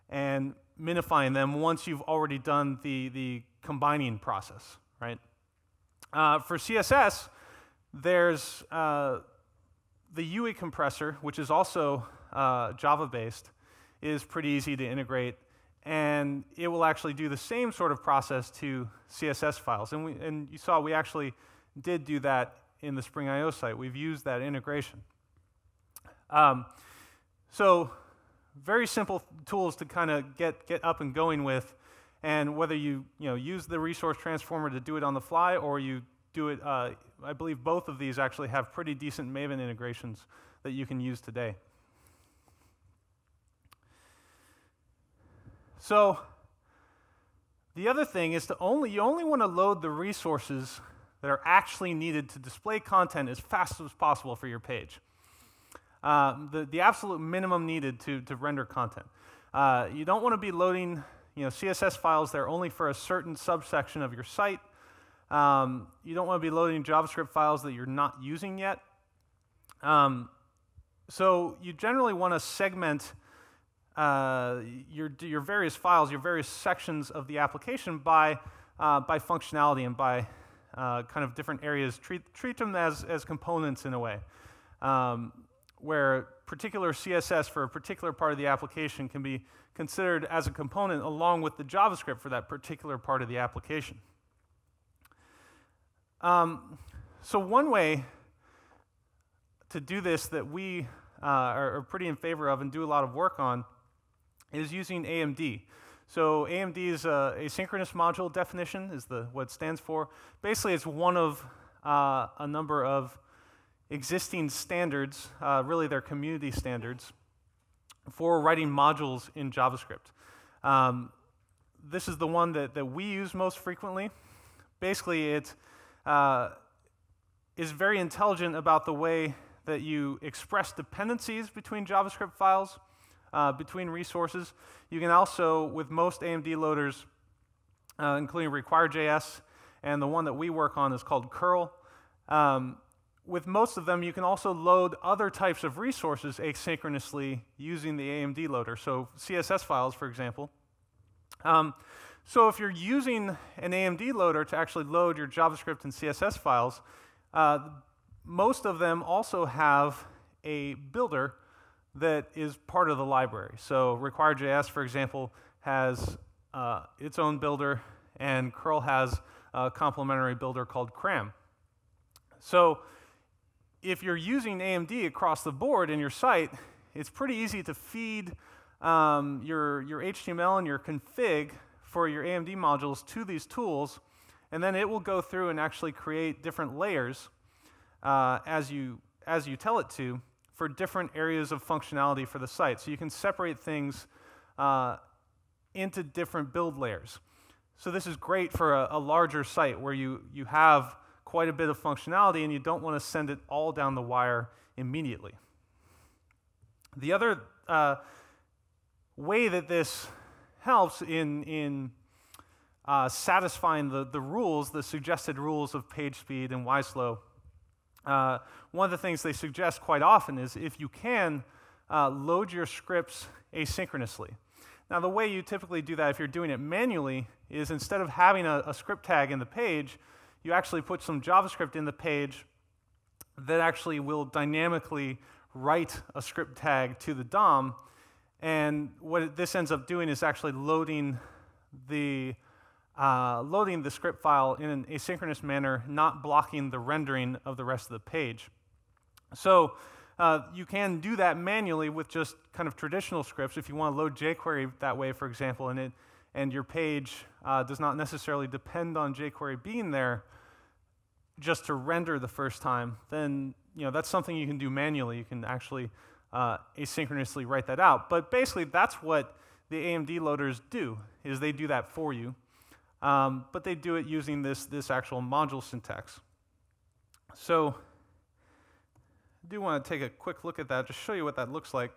and minifying them once you've already done the combining process, right? For CSS, there's the UE compressor, which is also Java-based, is pretty easy to integrate, and it will actually do the same sort of process to CSS files. And you saw we actually did do that in the Spring IO site. We've used that integration. So very simple tools to kind of get up and going with, and whether you use the resource transformer to do it on the fly or you do it, I believe both of these actually have pretty decent Maven integrations that you can use today. So the other thing is you only want to load the resources that are actually needed to display content as fast as possible for your page. The absolute minimum needed to render content. You don't want to be loading CSS files that are only for a certain subsection of your site. You don't want to be loading JavaScript files that you're not using yet. So you generally want to segment your various files, your various sections of the application by functionality and by kind of different areas. Treat them as components in a way, where particular CSS for a particular part of the application can be considered as a component along with the JavaScript for that particular part of the application. So one way to do this that we are pretty in favor of and do a lot of work on is using AMD. So AMD is asynchronous module definition is what it stands for. Basically, it's one of a number of existing standards, really they're community standards, for writing modules in JavaScript. This is the one that we use most frequently. Basically, it is very intelligent about the way that you express dependencies between JavaScript files, between resources. You can also, with most AMD loaders, including Require.js, and the one that we work on is called curl, with most of them, you can also load other types of resources asynchronously using the AMD loader. So CSS files, for example. So if you're using an AMD loader to actually load your JavaScript and CSS files, most of them also have a builder that is part of the library. So Require.js, for example, has its own builder, and curl has a complementary builder called cram. So if you're using AMD across the board in your site, it's pretty easy to feed your HTML and your config for your AMD modules to these tools, and then it will go through and actually create different layers as you tell it to for different areas of functionality for the site. So you can separate things into different build layers. So this is great for a larger site where you have quite a bit of functionality and you don't want to send it all down the wire immediately. The other way that this helps in satisfying the rules, the suggested rules of page speed and YSlow, one of the things they suggest quite often is if you can, load your scripts asynchronously. Now, the way you typically do that if you're doing it manually is instead of having a script tag in the page, you actually put some JavaScript in the page that actually will dynamically write a script tag to the DOM. And what this ends up doing is actually loading the script file in an asynchronous manner, not blocking the rendering of the rest of the page. So you can do that manually with just kind of traditional scripts. If you want to load jQuery that way, for example, and your page does not necessarily depend on jQuery being there just to render the first time, then that's something you can do manually. You can actually asynchronously write that out. But basically, that's what the AMD loaders do, is they do that for you. But they do it using this actual module syntax. So I do want to take a quick look at that, just show you what that looks like.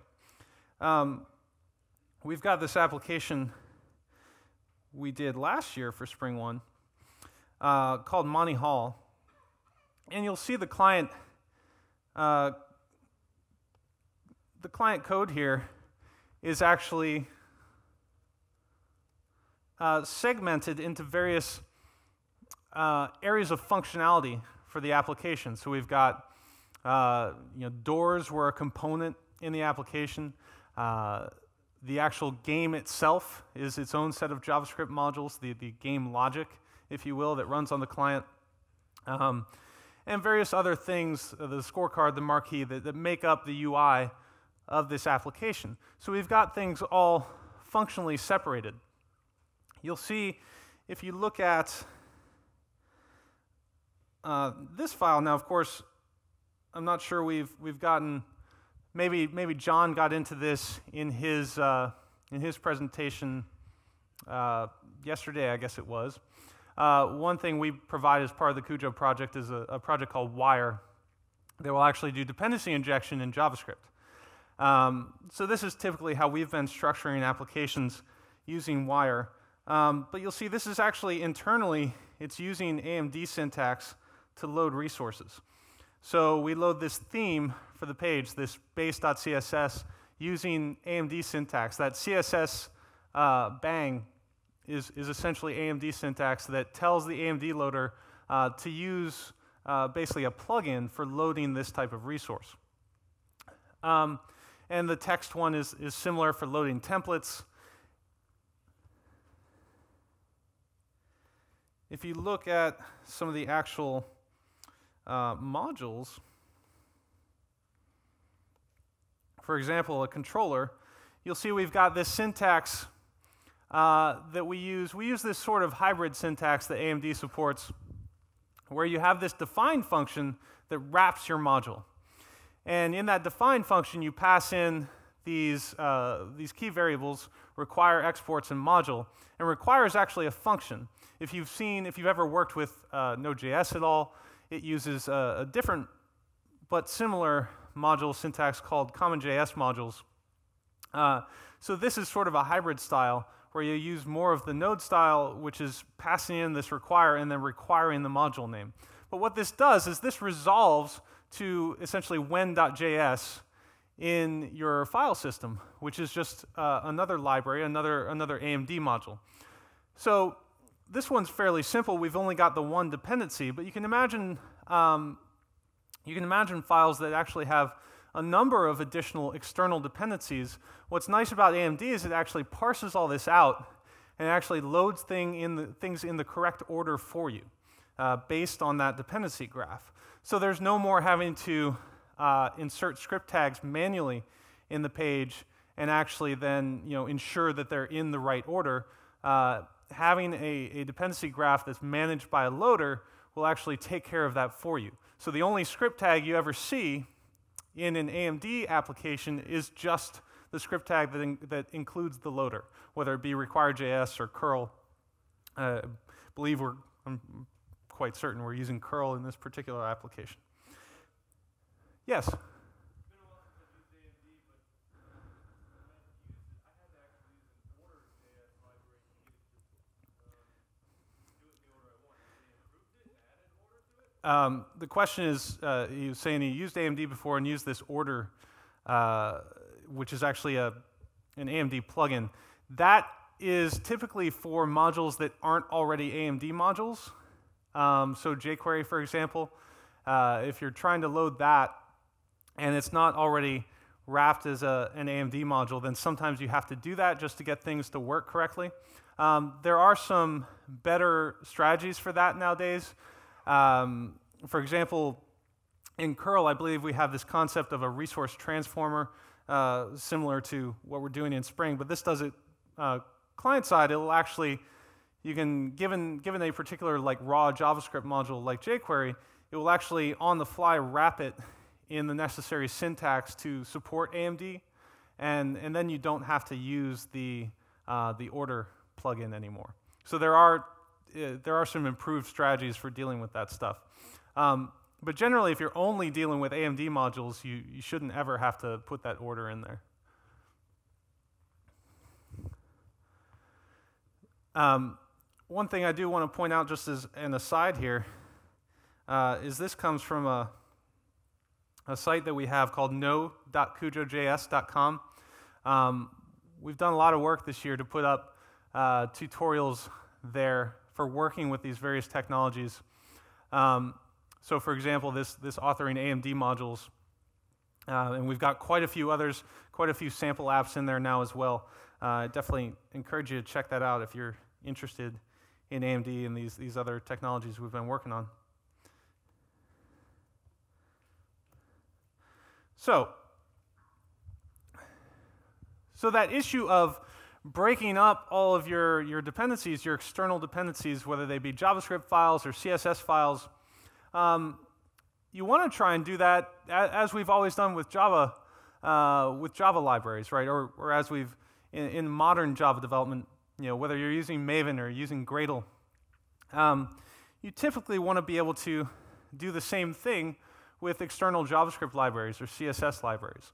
We've got this application we did last year for Spring 1 called Monty Hall. And you'll see the client code here is actually segmented into various areas of functionality for the application. So we've got doors were a component in the application. The actual game itself is its own set of JavaScript modules, the game logic, if you will, that runs on the client. And various other things, the scorecard, the marquee, that make up the UI of this application. So we've got things all functionally separated. You'll see, if you look at this file, now of course, I'm not sure we've gotten, maybe John got into this in his presentation yesterday, I guess it was. One thing we provide as part of the Cujo project is a project called Wire that will actually do dependency injection in JavaScript. So this is typically how we've been structuring applications using Wire. But you'll see this is actually internally, it's using AMD syntax to load resources. So we load this theme for the page, this base.css, using AMD syntax. That CSS bang is essentially AMD syntax that tells the AMD loader to use basically a plugin for loading this type of resource. And the text one is similar for loading templates. If you look at some of the actual modules, for example, a controller, you'll see we've got this syntax that we use. We use this sort of hybrid syntax that AMD supports, where you have this define function that wraps your module. And in that define function, you pass in these key variables, require, exports, and module. And require is actually a function. If you've ever worked with Node.js at all, it uses a different but similar module syntax called CommonJS modules. So this is sort of a hybrid style where you use more of the Node style, which is passing in this require and then requiring the module name. But what this does is this resolves to essentially when.js in your file system, which is just another library, another AMD module. So this one's fairly simple. We've only got the one dependency, but you can imagine files that actually have a number of additional external dependencies. What's nice about AMD is it actually parses all this out and actually loads things in the correct order for you based on that dependency graph. So there's no more having to insert script tags manually in the page and actually then ensure that they're in the right order. Having a dependency graph that's managed by a loader will actually take care of that for you. So the only script tag you ever see in an AMD application is just the script tag that includes the loader, whether it be require.js or curl. I believe I'm quite certain we're using curl in this particular application. Yes? The question is, he was saying he used AMD before and used this order, which is actually an AMD plugin. That is typically for modules that aren't already AMD modules. So jQuery, for example, if you're trying to load that and it's not already wrapped as an AMD module, then sometimes you have to do that just to get things to work correctly. There are some better strategies for that nowadays. For example, in curl, I believe we have this concept of a resource transformer, similar to what we're doing in Spring, but this does it client side. It'll actually, you can, given a particular like raw JavaScript module like jQuery, it will actually on the fly wrap it in the necessary syntax to support AMD, and then you don't have to use the order plugin anymore. So there are some improved strategies for dealing with that stuff. But generally, if you're only dealing with AMD modules, you shouldn't ever have to put that order in there. One thing I do want to point out just as an aside here is this comes from a site that we have called no.kujojs.com. We've done a lot of work this year to put up tutorials there for working with these various technologies. So for example, this authoring AMD modules, and we've got quite a few others, quite a few sample apps in there now as well. I definitely encourage you to check that out if you're interested in AMD and these other technologies we've been working on. So that issue of breaking up all of your dependencies, your external dependencies, whether they be JavaScript files or CSS files, you want to try and do that as we've always done with Java libraries, right? Or as we've in modern Java development, whether you're using Maven or using Gradle, you typically want to be able to do the same thing with external JavaScript libraries or CSS libraries.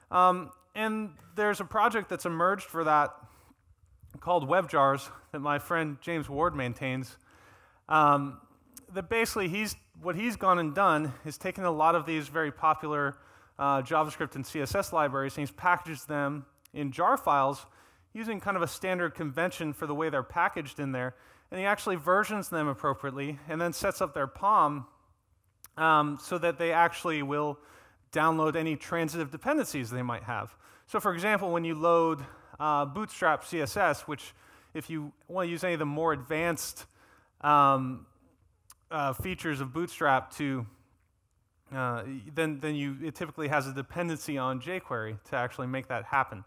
And there's a project that's emerged for that called WebJars that my friend James Ward maintains. That basically what he's gone and done is taken a lot of these very popular JavaScript and CSS libraries and he's packaged them in jar files using kind of a standard convention for the way they're packaged in there. And he actually versions them appropriately and then sets up their POM so that they actually will download any transitive dependencies they might have. So for example, when you load Bootstrap CSS, which if you want to use any of the more advanced features of Bootstrap then it typically has a dependency on jQuery to actually make that happen.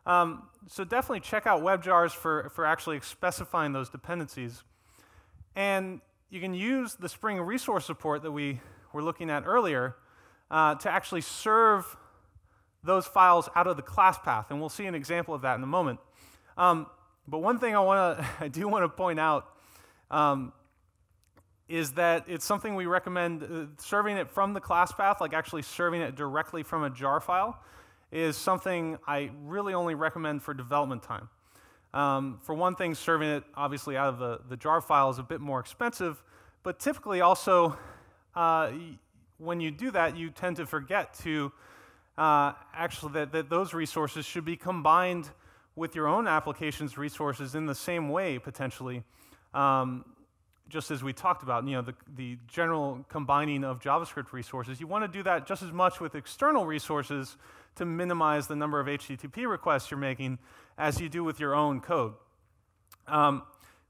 So definitely check out WebJars for actually specifying those dependencies. And you can use the Spring resource support that we were looking at earlier to actually serve those files out of the class path, and we'll see an example of that in a moment. But one thing I do want to point out is that it's something we recommend. Serving it from the class path, like actually serving it directly from a jar file, is something I really only recommend for development time. For one thing, serving it obviously out of the jar file is a bit more expensive, but typically also when you do that, you tend to forget to actually that those resources should be combined with your own application's resources in the same way, potentially, just as we talked about, the general combining of JavaScript resources. You want to do that just as much with external resources to minimize the number of HTTP requests you're making as you do with your own code.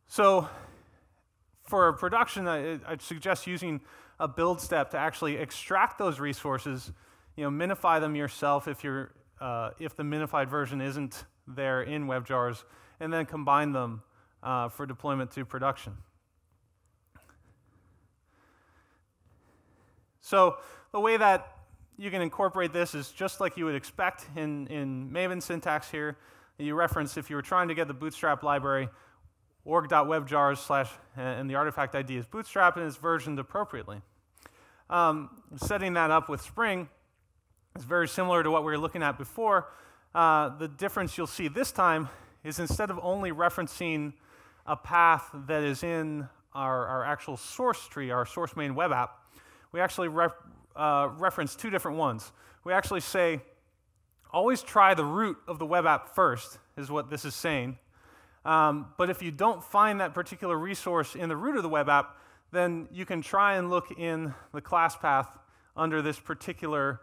So for production, I'd suggest using a build step to actually extract those resources, minify them yourself if the minified version isn't there in WebJars, and then combine them for deployment to production. So the way that you can incorporate this is just like you would expect in Maven syntax here. You reference, if you were trying to get the Bootstrap library, org.webjars/ and the artifact ID is Bootstrap and it's versioned appropriately. Setting that up with Spring is very similar to what we were looking at before. The difference you'll see this time is instead of only referencing a path that is in our actual source tree, our source main web app, we actually reference two different ones. We actually say, always try the root of the web app first, is what this is saying. But if you don't find that particular resource in the root of the web app, then you can try and look in the class path under this particular,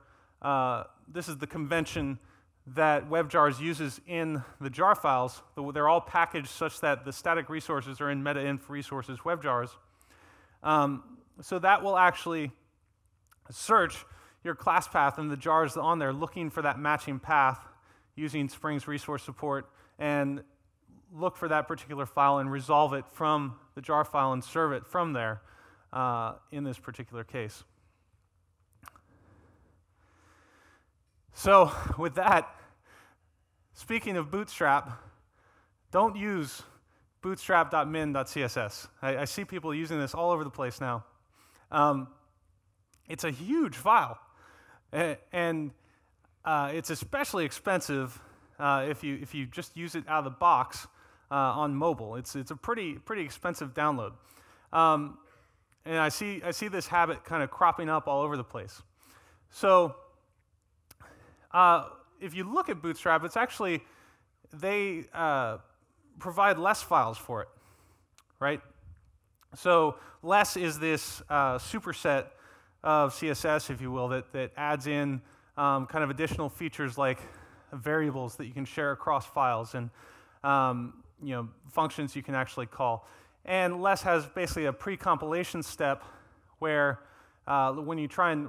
this is the convention that WebJars uses in the jar files. They're all packaged such that the static resources are in meta-inf resources WebJars. So that will actually search your class path and the jars on there, looking for that matching path using Spring's resource support, and look for that particular file and resolve it from the jar file and serve it from there in this particular case. So with that, speaking of Bootstrap, don't use bootstrap.min.css. I see people using this all over the place now. It's a huge file, and it's especially expensive if you just use it out of the box on mobile. It's a pretty expensive download, and I see this habit kind of cropping up all over the place. So if you look at Bootstrap, it's actually they provide less files for it, right? So less is this superset of CSS, if you will, that adds in kind of additional features like variables that you can share across files and functions you can actually call. And less has basically a pre-compilation step where when you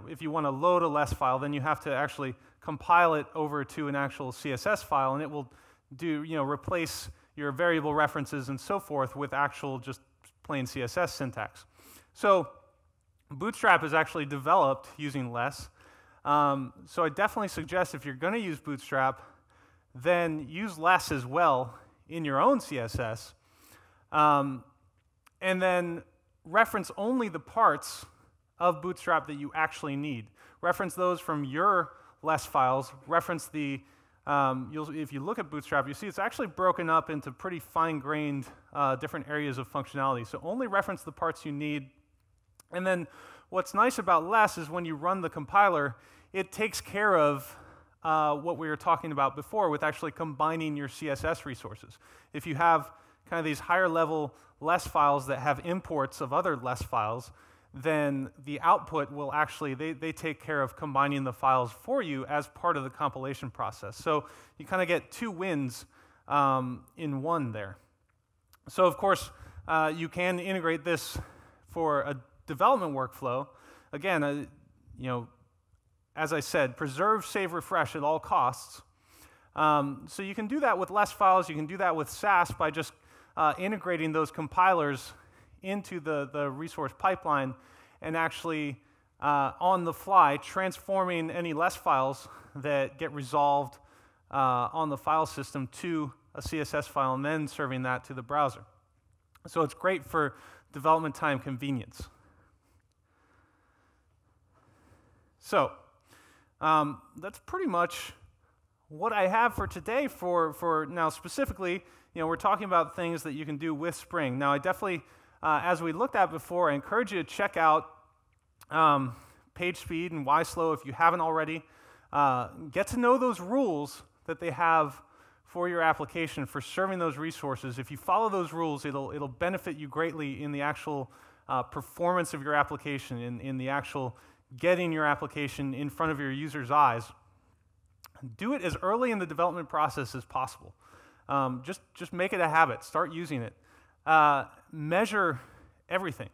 if you want to load a less file, then you have to actually compile it over to an actual CSS file, and it will replace your variable references and so forth with actual just plain CSS syntax. So Bootstrap is actually developed using less. So I definitely suggest if you're going to use Bootstrap, then use less as well in your own CSS. And then reference only the parts of Bootstrap that you actually need. Reference those from your less files. Reference the, if you look at Bootstrap, you see it's actually broken up into pretty fine-grained different areas of functionality. So only reference the parts you need. And then what's nice about less is when you run the compiler, it takes care of what we were talking about before with actually combining your CSS resources. If you have kind of these higher level less files that have imports of other less files, then the output will actually, they take care of combining the files for you as part of the compilation process. So you kind of get two wins in one there. So of course, you can integrate this for a development workflow. Again, as I said, preserve, save, refresh at all costs. So you can do that with less files. You can do that with Sass by just integrating those compilers into the resource pipeline and actually, on the fly, transforming any less files that get resolved on the file system to a CSS file and then serving that to the browser. So it's great for development time convenience. So that's pretty much what I have for today for now specifically. We're talking about things that you can do with Spring. Now I definitely, as we looked at before, I encourage you to check out page speed and why slow if you haven't already. Get to know those rules that they have for your application for serving those resources. If you follow those rules, it'll benefit you greatly in the actual performance of your application, in the actual getting your application in front of your user's eyes. Do it as early in the development process as possible. Just make it a habit. Start using it. Measure everything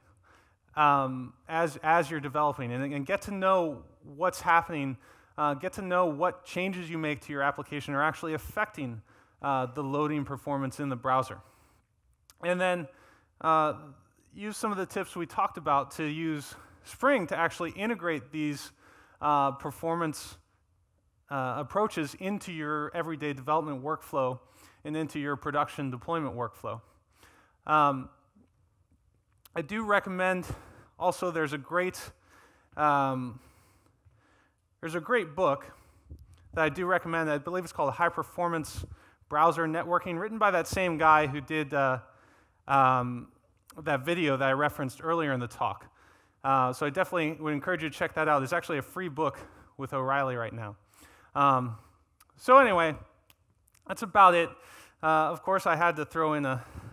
as you're developing, and get to know what's happening. Get to know what changes you make to your application are actually affecting the loading performance in the browser. And then use some of the tips we talked about to use Spring to actually integrate these performance approaches into your everyday development workflow and into your production deployment workflow. I do recommend also there's a great book that I do recommend. I believe it's called High Performance Browser Networking, written by that same guy who did that video that I referenced earlier in the talk. So I definitely would encourage you to check that out. There's actually a free book with O'Reilly right now. So anyway, that's about it. Of course, I had to throw in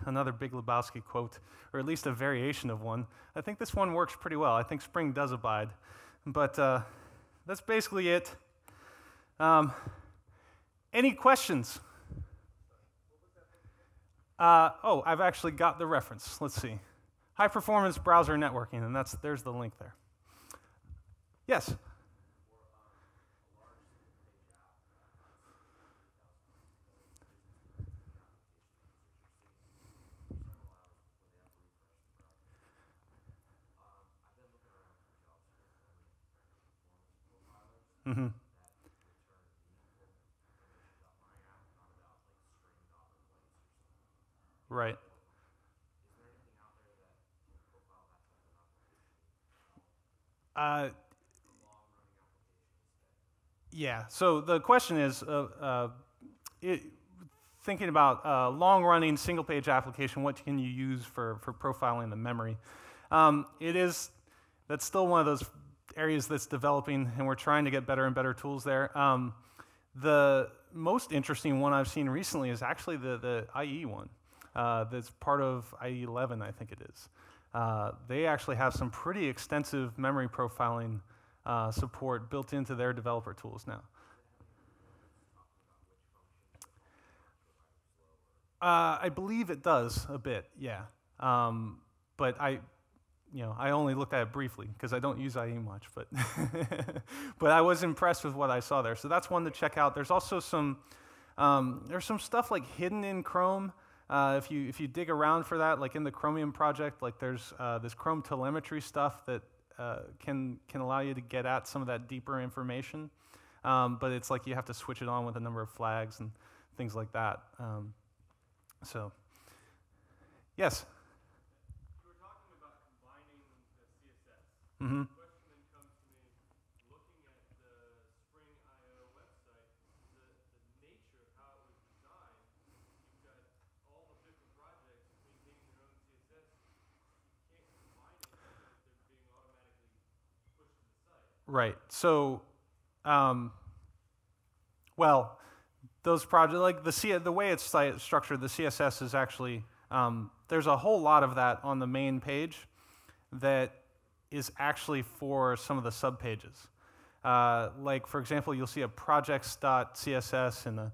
another Big Lebowski quote, or at least a variation of one. I think this one works pretty well. I think Spring does abide. But that's basically it. Any questions? I've actually got the reference. Let's see. High Performance Browser Networking, and there's the link there. Yes? Mm-hmm. Right. Yeah, so the question is, thinking about a long-running single-page application, what can you use for profiling the memory? That's still one of those areas that's developing, and we're trying to get better and better tools there. The most interesting one I've seen recently is actually the IE one. That's part of IE 11, I think it is. They actually have some pretty extensive memory profiling support built into their developer tools now. I believe it does a bit, yeah. But I only looked at it briefly because I don't use IE much, but but I was impressed with what I saw there. So that's one to check out. There's also there's some stuff like hidden in Chrome. If you dig around for that, like in the Chromium project, like there's this Chrome telemetry stuff that can allow you to get at some of that deeper information. But it's like you have to switch it on with a number of flags and things like that. So, yes. Mm-hmm. The question then comes to me, looking at the Spring IO website, the nature of how it was designed, you've got all the different projects maintaining their own CSS. You can't combine it because they're being automatically pushed to the site. Right. So, well, those projects, like the way it's structured, the CSS is actually, there's a whole lot of that on the main page that is actually for some of the subpages. Like, for example, you'll see a projects.css and a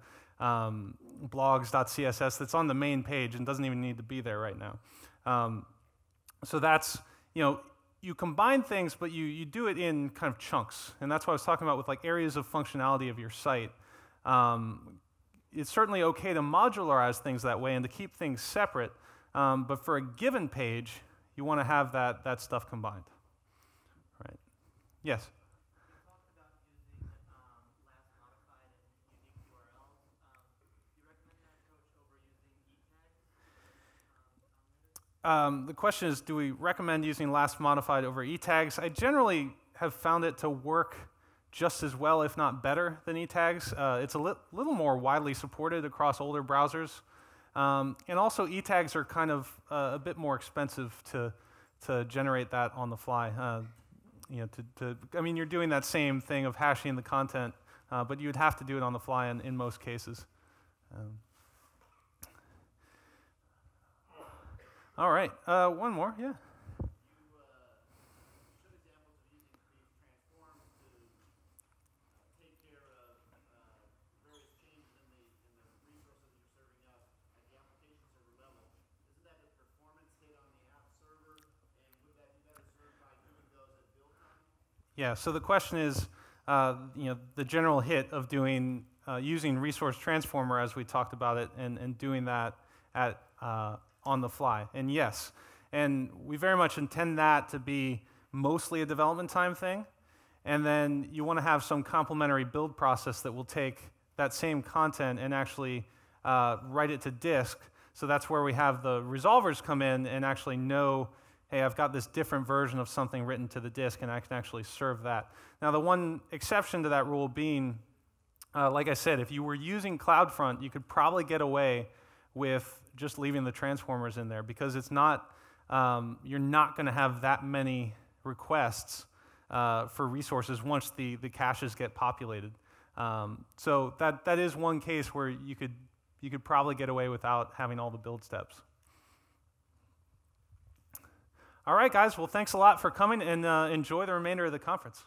blogs.css that's on the main page and doesn't even need to be there right now. So that's, you combine things, but you do it in kind of chunks. And that's what I was talking about with like areas of functionality of your site. It's certainly okay to modularize things that way and to keep things separate, but for a given page, you want to have that stuff combined. Right. Yes? You talked about using last modified and unique URLs. Do you recommend that approach over using e-tags? The question is, do we recommend using last modified over e-tags? I generally have found it to work just as well, if not better, than e-tags. It's a little more widely supported across older browsers. And also, e-tags are kind of a bit more expensive to generate that on the fly. I mean, you're doing that same thing of hashing the content, but you would have to do it on the fly in most cases. All right, one more, yeah. Yeah, so the question is, the general hit of doing using resource transformer as we talked about it, and doing that at on the fly. And yes, and we very much intend that to be mostly a development time thing. And then you want to have some complementary build process that will take that same content and actually write it to disk. So that's where we have the resolvers come in and actually know, hey, I've got this different version of something written to the disk, and I can actually serve that. Now, the one exception to that rule being, like I said, if you were using CloudFront, you could probably get away with just leaving the transformers in there, because it's not, you're not going to have that many requests for resources once the caches get populated. So that is one case where you could probably get away without having all the build steps. All right, guys. Well, thanks a lot for coming, and enjoy the remainder of the conference.